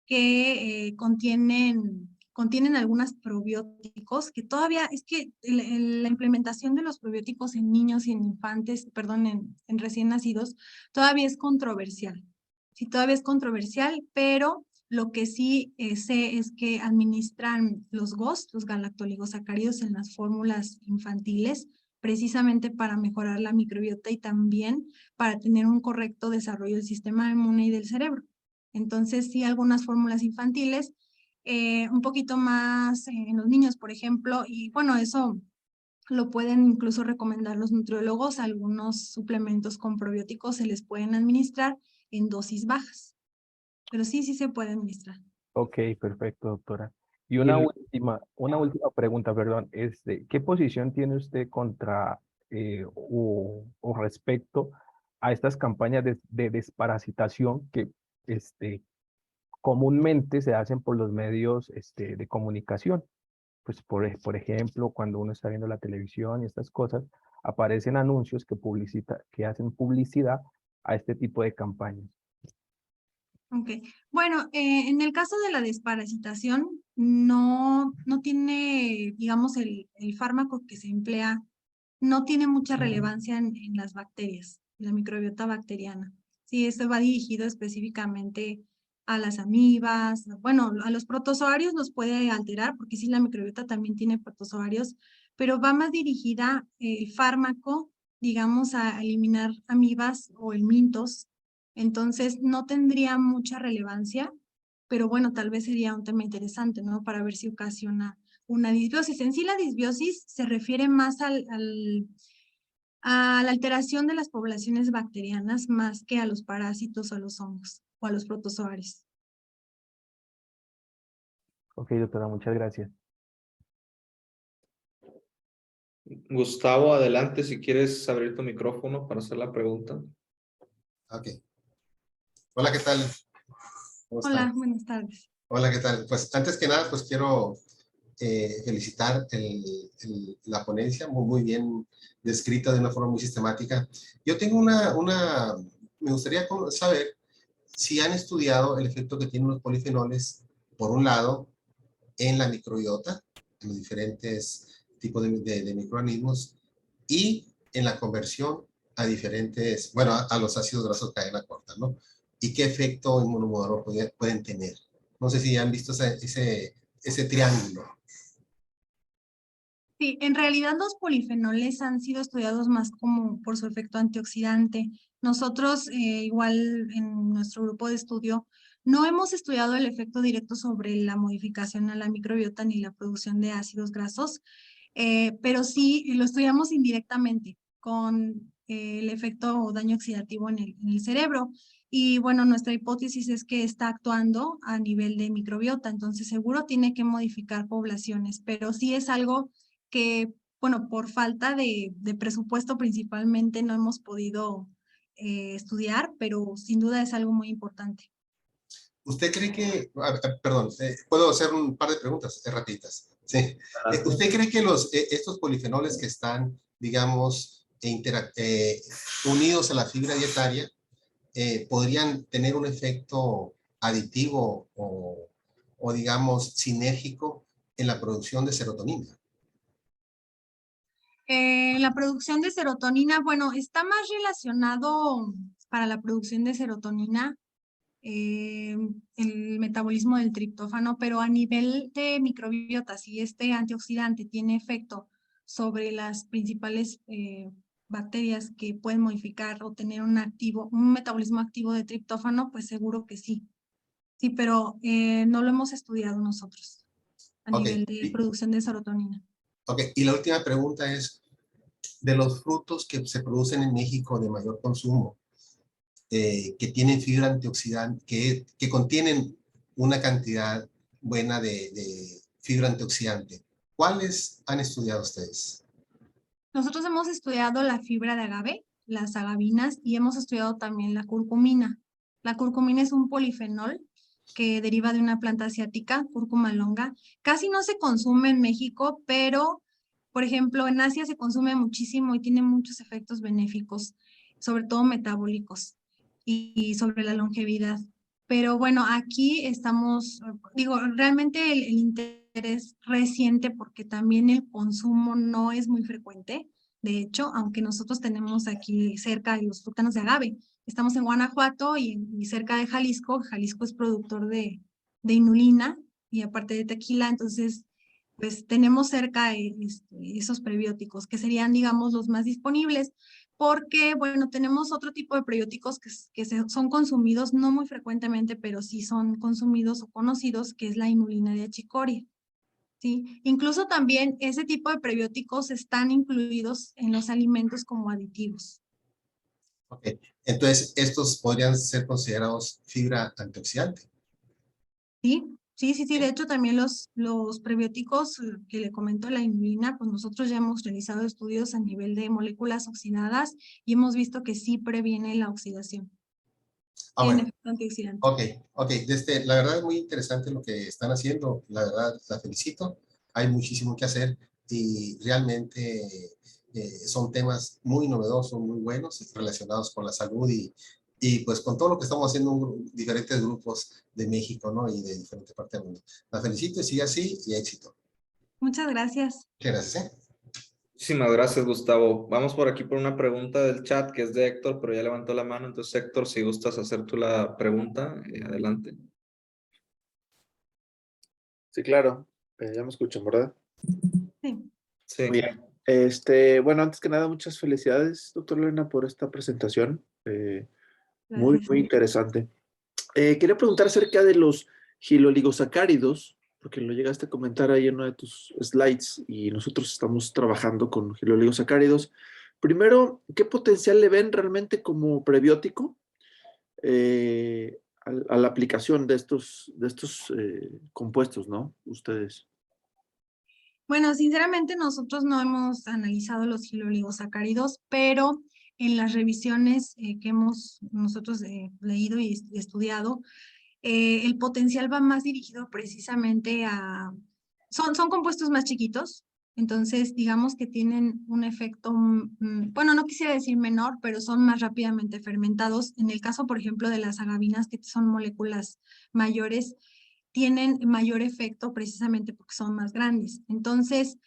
que contienen algunos probióticos que todavía es que la implementación de los probióticos en niños y en infantes, perdón, en recién nacidos, todavía es controversial. Sí, todavía es controversial, pero lo que sí sé es que administran los GOS, los galactoligosacáridos, en las fórmulas infantiles, precisamente para mejorar la microbiota y también para tener un correcto desarrollo del sistema inmune y del cerebro. Entonces, sí, algunas fórmulas infantiles, un poquito más en los niños, por ejemplo, y bueno, eso lo pueden incluso recomendar los nutriólogos, algunos suplementos con probióticos se les pueden administrar en dosis bajas, pero sí se puede administrar. Ok, perfecto, doctora. Y Y una última pregunta, perdón, ¿qué posición tiene usted contra o respecto a estas campañas de desparasitación que comúnmente se hacen por los medios de comunicación? pues por ejemplo, cuando uno está viendo la televisión y estas cosas, aparecen anuncios que hacen publicidad a este tipo de campañas. Ok, bueno, en el caso de la desparasitación, no tiene, digamos, el fármaco que se emplea, no tiene mucha relevancia en las bacterias, la microbiota bacteriana. Sí, esto va dirigido específicamente a las amibas, bueno, a los protozoarios los puede alterar, porque sí, la microbiota también tiene protozoarios, pero va más dirigida el fármaco, digamos, a eliminar amibas o helmintos. Entonces, no tendría mucha relevancia, pero bueno, tal vez sería un tema interesante, ¿no? Para ver si ocasiona una disbiosis. En sí, la disbiosis se refiere más a la alteración de las poblaciones bacterianas más que a los parásitos o a los hongos o a los protozoarios. Ok, doctora, muchas gracias. Gustavo, adelante si quieres abrir tu micrófono para hacer la pregunta. Ok. Hola, ¿qué tal? ¿Cómo Hola, están? buenas tardes. Hola, ¿qué tal? Pues antes que nada, pues quiero felicitar la ponencia, muy bien descrita de una forma muy sistemática. Yo tengo me gustaría saber si han estudiado el efecto que tienen los polifenoles, por un lado, en la microbiota, en los diferentes tipos de microorganismos, y en la conversión a diferentes, bueno, a los ácidos grasos cadena corta, ¿no? Y qué efecto inmunomodulador pueden tener. No sé si han visto ese triángulo. Sí, en realidad los polifenoles han sido estudiados más como por su efecto antioxidante. Nosotros, igual en nuestro grupo de estudio, no hemos estudiado el efecto directo sobre la modificación a la microbiota ni la producción de ácidos grasos, pero sí lo estudiamos indirectamente con el efecto o daño oxidativo en el cerebro. Y bueno, nuestra hipótesis es que está actuando a nivel de microbiota, entonces seguro tiene que modificar poblaciones, pero sí es algo que, bueno, por falta de presupuesto principalmente no hemos podido estudiar, pero sin duda es algo muy importante. ¿Usted cree que, perdón, puedo hacer un par de preguntas rapiditas? Sí. ¿Usted cree que estos polifenoles que están, digamos, unidos a la fibra dietaria, podrían tener un efecto aditivo o digamos, sinérgico en la producción de serotonina? La producción de serotonina, bueno, está más relacionado para la producción de serotonina el metabolismo del triptófano, pero a nivel de microbiota, si este antioxidante tiene efecto sobre las principales bacterias que pueden modificar o tener un metabolismo activo de triptófano, pues seguro que sí. Sí, pero no lo hemos estudiado nosotros a nivel de producción de serotonina. Ok, y la última pregunta es, de los frutos que se producen en México de mayor consumo, que tienen fibra antioxidante, que contienen una cantidad buena de fibra antioxidante, ¿cuáles han estudiado ustedes? Nosotros hemos estudiado la fibra de agave, las agavinas, y hemos estudiado también la curcumina. La curcumina es un polifenol que deriva de una planta asiática, cúrcuma longa. Casi no se consume en México, pero, por ejemplo, en Asia se consume muchísimo y tiene muchos efectos benéficos, sobre todo metabólicos y sobre la longevidad. Pero bueno, aquí estamos, digo, realmente el interés reciente porque también el consumo no es muy frecuente. De hecho, aunque nosotros tenemos aquí cerca de los frutanos de agave, estamos en Guanajuato y cerca de Jalisco. Jalisco es productor de inulina y aparte de tequila, entonces pues tenemos cerca esos prebióticos que serían, digamos, los más disponibles porque, bueno, tenemos otro tipo de prebióticos son consumidos no muy frecuentemente, pero sí son consumidos o conocidos, que es la inulina de achicoria. ¿Sí? Incluso también ese tipo de prebióticos están incluidos en los alimentos como aditivos. Ok, entonces estos podrían ser considerados fibra antioxidante. Sí, sí, sí, sí. De hecho, también los prebióticos que le comento, la inulina, pues nosotros ya hemos realizado estudios a nivel de moléculas oxidadas y hemos visto que sí previene la oxidación. Tiene Bueno, efecto antioxidante. ok. La verdad es muy interesante lo que están haciendo, la verdad la felicito. hay muchísimo que hacer y realmente son temas muy novedosos, muy buenos relacionados con la salud y pues con todo lo que estamos haciendo diferentes grupos de México, ¿no? Y de diferentes partes del mundo. La felicito y sigue así y éxito. Muchas gracias. Muchas gracias, ¿eh? Muchísimas gracias, Gustavo. Vamos por aquí por una pregunta del chat que es de Héctor, pero ya levantó la mano. Entonces, Héctor, si gustas hacer tú la pregunta, adelante. Sí, claro. Ya me escuchan, ¿verdad? Sí. Sí. Muy bien. Bueno, antes que nada, muchas felicidades, doctor Elena, por esta presentación. Muy, Gracias. muy interesante. Quería preguntar acerca de los giloligosacáridos, porque lo llegaste a comentar ahí en uno de tus slides y nosotros estamos trabajando con giloligosacáridos. Primero, ¿qué potencial le ven realmente como prebiótico a la aplicación de estos compuestos, ¿no? Ustedes. Bueno, sinceramente nosotros no hemos analizado los giloligosacáridos, pero en las revisiones que hemos nosotros leído y estudiado, el potencial va más dirigido precisamente a... Son compuestos más chiquitos, entonces digamos que tienen un efecto, bueno, no quisiera decir menor, pero son más rápidamente fermentados. En el caso, por ejemplo, de las agavinas, que son moléculas mayores, tienen mayor efecto precisamente porque son más grandes. Entonces,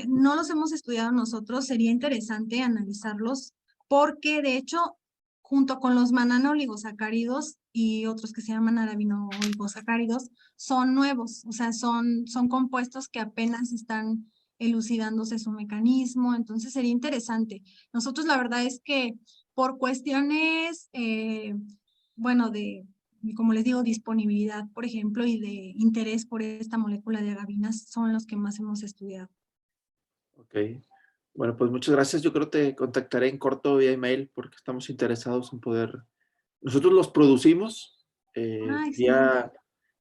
no los hemos estudiado nosotros, sería interesante analizarlos porque de hecho, junto con los mananoligosacáridos y otros que se llaman arabinoligosacáridos, son nuevos, o sea, son compuestos que apenas están elucidándose su mecanismo, entonces sería interesante. Nosotros la verdad es que por cuestiones, bueno, como les digo, disponibilidad, por ejemplo, y de interés por esta molécula de agavinas son los que más hemos estudiado. Ok. Bueno, pues muchas gracias. Yo creo que te contactaré en corto vía email porque estamos interesados en poder... Nosotros los producimos Excelente.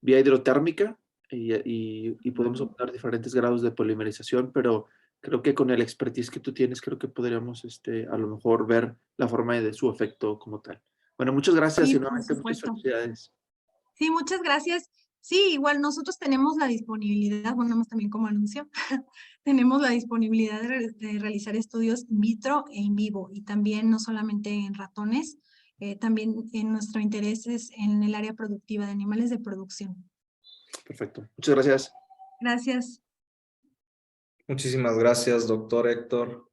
vía hidrotérmica y podemos obtener diferentes grados de polimerización, pero creo que con el expertise que tú tienes, creo que podríamos a lo mejor ver la forma de su efecto como tal. Bueno, muchas gracias Sí, y por nuevamente muchas supuesto. felicidades. Sí, muchas gracias. Sí, igual nosotros tenemos la disponibilidad, bueno, más también como anuncio, tenemos la disponibilidad de realizar estudios in vitro e in vivo y también no solamente en ratones, también en nuestro interés es en el área productiva de animales de producción. Perfecto. Muchas gracias. Gracias. Muchísimas gracias, doctor Héctor.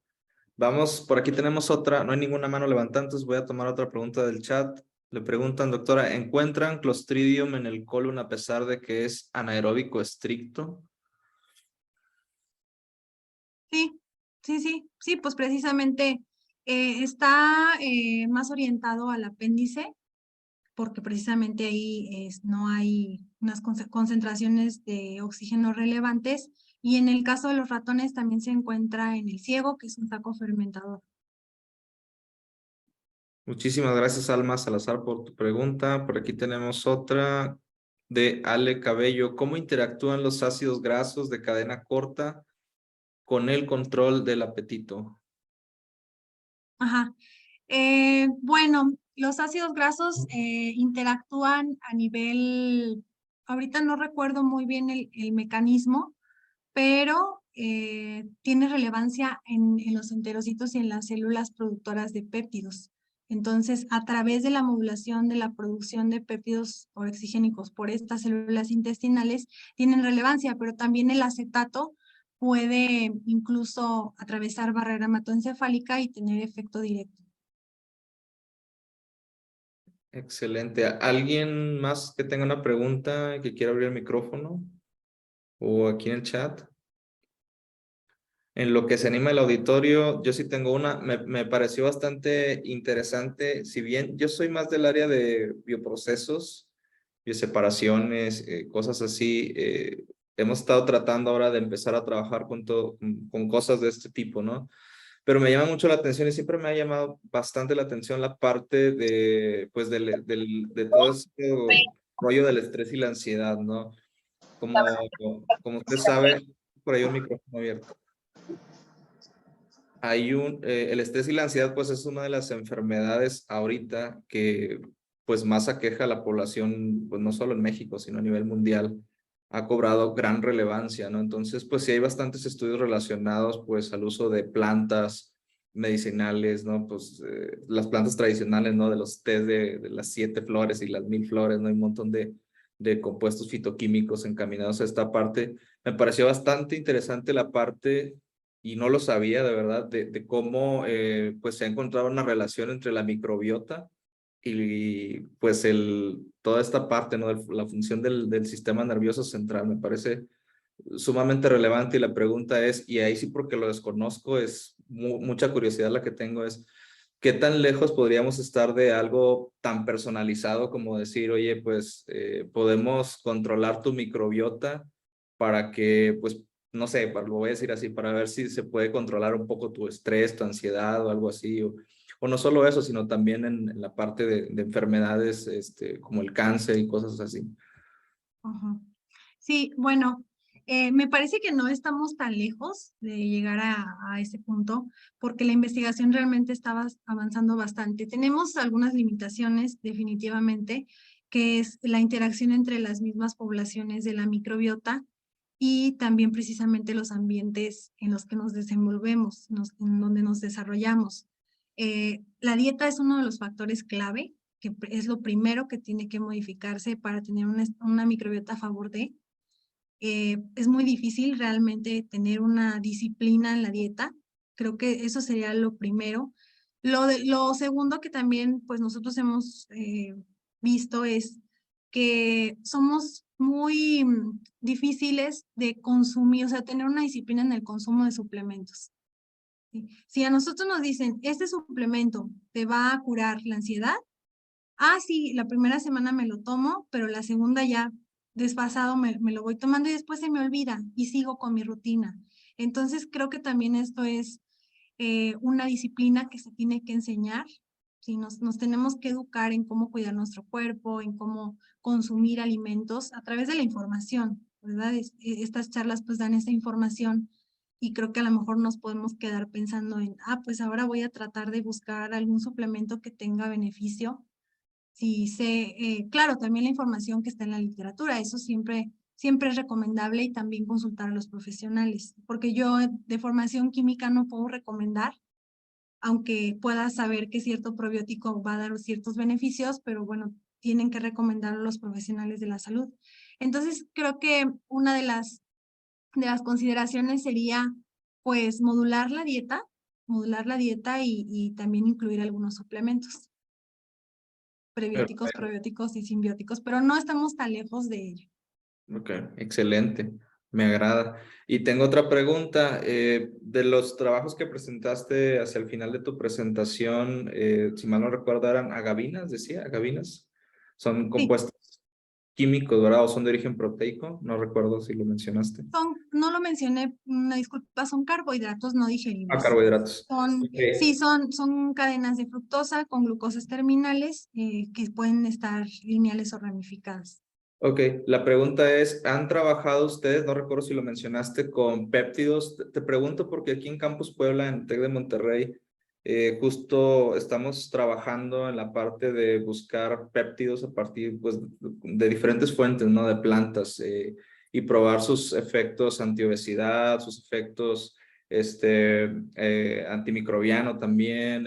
Vamos, por aquí tenemos otra, no hay ninguna mano levantada, entonces voy a tomar otra pregunta del chat. Le preguntan, doctora, ¿encuentran Clostridium en el colon a pesar de que es anaeróbico estricto? Sí, pues precisamente está más orientado al apéndice porque precisamente ahí no hay unas concentraciones de oxígeno relevantes y en el caso de los ratones también se encuentra en el ciego, que es un saco fermentador. Muchísimas gracias, Alma Salazar, por tu pregunta. Por aquí tenemos otra de Ale Cabello. ¿Cómo interactúan los ácidos grasos de cadena corta con el control del apetito? Ajá. Bueno, los ácidos grasos interactúan a nivel, ahorita no recuerdo muy bien el mecanismo, pero tiene relevancia en los enterocitos y en las células productoras de péptidos. Entonces, a través de la modulación de la producción de péptidos orexigénicos por estas células intestinales, tienen relevancia, pero también el acetato puede incluso atravesar barrera hematoencefálica y tener efecto directo. Excelente. ¿Alguien más que tenga una pregunta que quiera abrir el micrófono? ¿O aquí en el chat? En lo que se anima el auditorio, yo sí tengo una, me pareció bastante interesante, si bien yo soy más del área de bioprocesos, bioseparaciones, cosas así, hemos estado tratando ahora de empezar a trabajar con cosas de este tipo, ¿no? Pero me llama mucho la atención y siempre me ha llamado bastante la atención la parte de, pues, de todo este rollo del estrés y la ansiedad, ¿no? Como usted sabe, por ahí un micrófono abierto. El estrés y la ansiedad pues es una de las enfermedades ahorita que pues más aqueja a la población, pues no solo en México, sino a nivel mundial. ha cobrado gran relevancia, ¿no? Entonces, pues sí hay bastantes estudios relacionados, pues, al uso de plantas medicinales, ¿no? Pues las plantas tradicionales, ¿no? De los tés de las 7 flores y las 1000 flores, ¿no? Hay un montón de compuestos fitoquímicos encaminados a esta parte. Me pareció bastante interesante la parte, y no lo sabía de verdad, de cómo pues se ha encontrado una relación entre la microbiota y pues toda esta parte, ¿no? La función del sistema nervioso central. Me parece sumamente relevante, y la pregunta es, y ahí sí porque lo desconozco, es mucha curiosidad la que tengo, es ¿qué tan lejos podríamos estar de algo tan personalizado como decir, oye, pues podemos controlar tu microbiota para que, pues, no sé, lo voy a decir así, para ver si se puede controlar un poco tu estrés, tu ansiedad o algo así, o no solo eso, sino también en la parte de enfermedades como el cáncer y cosas así? Ujú. Sí, bueno, me parece que no estamos tan lejos de llegar a ese punto, porque la investigación realmente estaba avanzando bastante. Tenemos algunas limitaciones, definitivamente, que es la interacción entre las mismas poblaciones de la microbiota y también precisamente los ambientes en los que nos desenvolvemos, en donde nos desarrollamos. La dieta es uno de los factores clave, que es lo primero que tiene que modificarse para tener una microbiota a favor de. Es muy difícil realmente tener una disciplina en la dieta. Creo que eso sería lo primero. Lo segundo que también pues nosotros hemos visto es que somos muy difíciles de consumir, o sea, tener una disciplina en el consumo de suplementos. ¿Sí? Si a nosotros nos dicen, este suplemento te va a curar la ansiedad, sí, la primera semana me lo tomo, pero la segunda ya desfasado me lo voy tomando y después se me olvida y sigo con mi rutina. Entonces creo que también esto es una disciplina que se tiene que enseñar. ¿Sí? Nos tenemos que educar en cómo cuidar nuestro cuerpo, en cómo consumir alimentos a través de la información, ¿verdad? Estas charlas pues dan esa información y creo que a lo mejor nos podemos quedar pensando en, pues ahora voy a tratar de buscar algún suplemento que tenga beneficio. Sí, claro, también la información que está en la literatura, eso siempre es recomendable, y también consultar a los profesionales, porque yo de formación química no puedo recomendar, aunque pueda saber que cierto probiótico va a dar ciertos beneficios, pero bueno, tienen que recomendar a los profesionales de la salud. Entonces, creo que una de las consideraciones sería, pues, modular la dieta y también incluir algunos suplementos. Prebióticos, probióticos y simbióticos, pero no estamos tan lejos de ello. Ok, excelente, me agrada. Y tengo otra pregunta. De los trabajos que presentaste hacia el final de tu presentación, si mal no recuerdo, eran agavinas, decía, agavinas. Son compuestos químicos, ¿verdad? ¿O son de origen proteico? No recuerdo si lo mencionaste. No lo mencioné, una disculpa, son carbohidratos no digeribles. Carbohidratos. Sí, son cadenas de fructosa con glucosas terminales que pueden estar lineales o ramificadas. Ok, la pregunta es, ¿han trabajado ustedes, no recuerdo si lo mencionaste, con péptidos? Te pregunto porque aquí en Campus Puebla, en TEC de Monterrey, justo estamos trabajando en la parte de buscar péptidos a partir, pues, de diferentes fuentes, ¿no? De plantas, y probar sus efectos antiobesidad, sus efectos antimicrobiano también,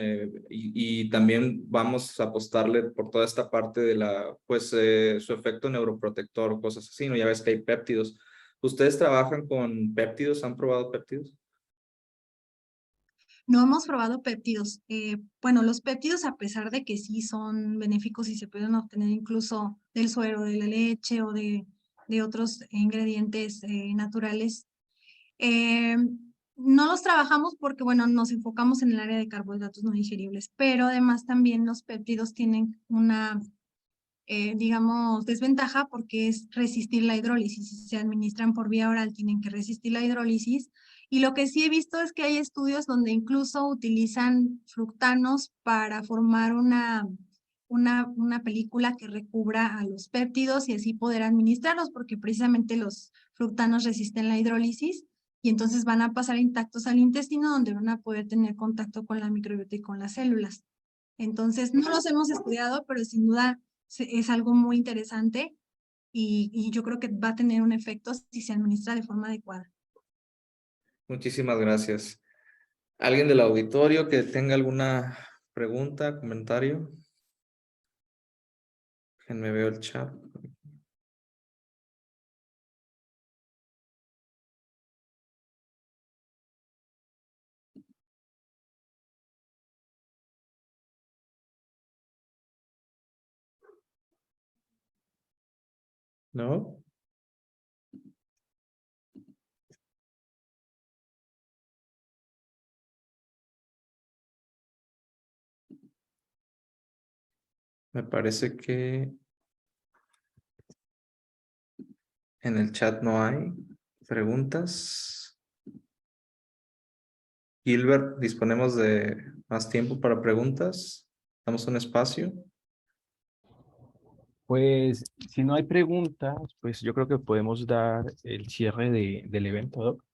y también vamos a apostarle por toda esta parte de su efecto neuroprotector, cosas así, ¿no? Ya ves que hay péptidos. ¿Ustedes trabajan con péptidos? ¿Han probado péptidos? No hemos probado péptidos. Bueno, los péptidos, a pesar de que sí son benéficos y se pueden obtener incluso del suero, de la leche o de otros ingredientes naturales, no los trabajamos porque, bueno, nos enfocamos en el área de carbohidratos no digeribles, pero además también los péptidos tienen una, digamos, desventaja, porque es resistir la hidrólisis. Si se administran por vía oral, tienen que resistir la hidrólisis. Y lo que sí he visto es que hay estudios donde incluso utilizan fructanos para formar una película que recubra a los péptidos y así poder administrarlos, porque precisamente los fructanos resisten la hidrólisis y entonces van a pasar intactos al intestino, donde van a poder tener contacto con la microbiota y con las células. Entonces, no los hemos estudiado, pero sin duda es algo muy interesante y yo creo que va a tener un efecto si se administra de forma adecuada. Muchísimas gracias. ¿Alguien del auditorio que tenga alguna pregunta, comentario? Déjenme ver el chat. ¿No? Me parece que en el chat no hay preguntas. Gilbert, ¿disponemos de más tiempo para preguntas? ¿Damos un espacio? Pues si no hay preguntas, pues yo creo que podemos dar el cierre del evento, Doc.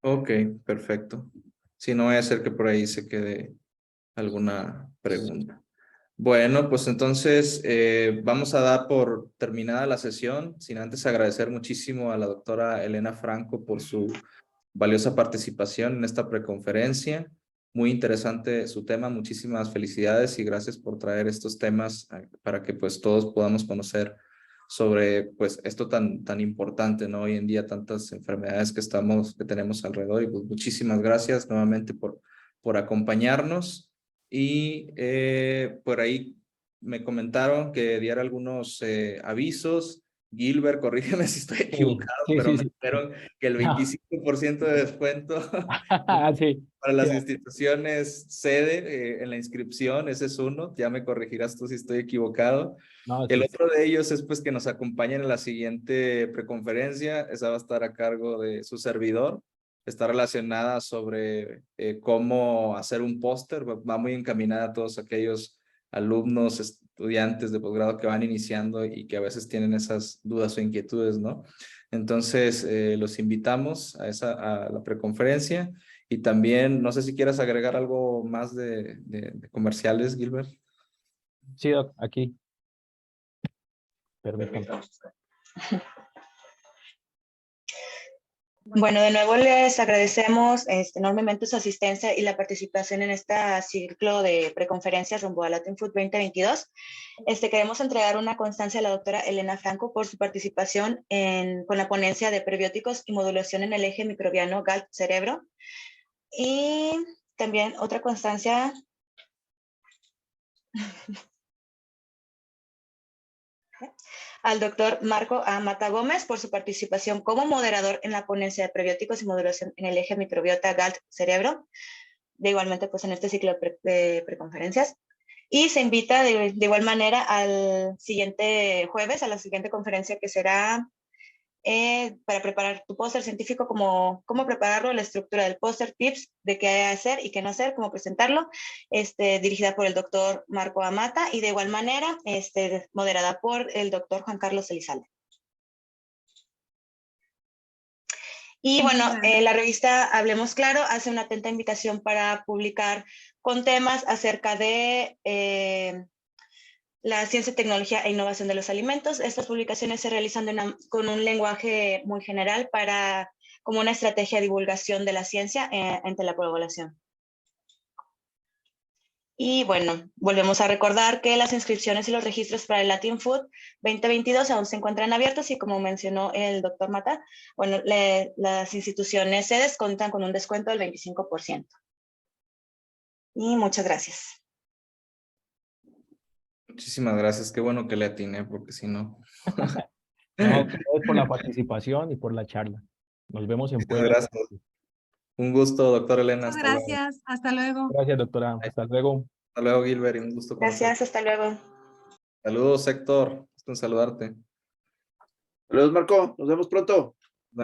Ok, perfecto. Si no, voy a hacer que por ahí se quede alguna pregunta. Bueno, pues entonces vamos a dar por terminada la sesión, sin antes agradecer muchísimo a la doctora Elena Franco por su valiosa participación en esta preconferencia. Muy interesante su tema, muchísimas felicidades y gracias por traer estos temas para que pues todos podamos conocer sobre pues esto tan importante, ¿no? Hoy en día tantas enfermedades que tenemos alrededor y pues muchísimas gracias nuevamente por acompañarnos y por ahí me comentaron que diera algunos avisos. Gilbert, corrígeme si estoy equivocado, Sí, pero sí, me sí. dijeron que el 25% de descuento Sí, para las sí. instituciones sede en la inscripción, ese es uno, ya me corregirás tú si estoy equivocado. No, El sí. otro de ellos es pues que nos acompañen en la siguiente preconferencia, esa va a estar a cargo de su servidor, está relacionada sobre cómo hacer un póster, va muy encaminada a todos aquellos alumnos, estudiantes de posgrado que van iniciando y que a veces tienen esas dudas o inquietudes, ¿no? Entonces, los invitamos a la preconferencia y también, no sé si quieras agregar algo más de comerciales, Gilbert. Sí, Doc, aquí. Permítame. Bueno, de nuevo les agradecemos enormemente su asistencia y la participación en este ciclo de preconferencias rumbo a Latin Food 2022. Queremos entregar una constancia a la doctora Elena Franco por su participación con la ponencia de prebióticos y modulación en el eje microbiano GALT-cerebro. Y también otra constancia al doctor Marco A. Mata Gómez por su participación como moderador en la ponencia de prebióticos y modulación en el eje microbiota GALT-cerebro, igualmente pues en este ciclo de preconferencias. Y se invita de igual manera al siguiente jueves, a la siguiente conferencia que será para preparar tu póster científico, cómo prepararlo, la estructura del póster, tips de qué hacer y qué no hacer, cómo presentarlo, dirigida por el doctor Marco Amata y de igual manera moderada por el doctor Juan Carlos Elizalde. Y bueno, la revista Hablemos Claro hace una atenta invitación para publicar con temas acerca de la ciencia, tecnología e innovación de los alimentos. Estas publicaciones se realizan con un lenguaje muy general como una estrategia de divulgación de la ciencia entre la población. Y bueno, volvemos a recordar que las inscripciones y los registros para el Latin Food 2022 aún se encuentran abiertos y como mencionó el doctor Mata, bueno, las instituciones sedes cuentan con un descuento del 25%. Y muchas gracias. Muchísimas gracias, qué bueno que le atiné, porque si no... No, gracias por la participación y por la charla. Nos vemos en Muchas Puebla. gracias. Un gusto, doctora Elena. Muchas Hasta luego. gracias. Hasta luego. Gracias, doctora. Hasta luego. Hasta luego, Gilbert, y un gusto conocerte. Gracias, hasta luego. Saludos, Héctor. Gusto en saludarte. Saludos, Marco. Nos vemos pronto.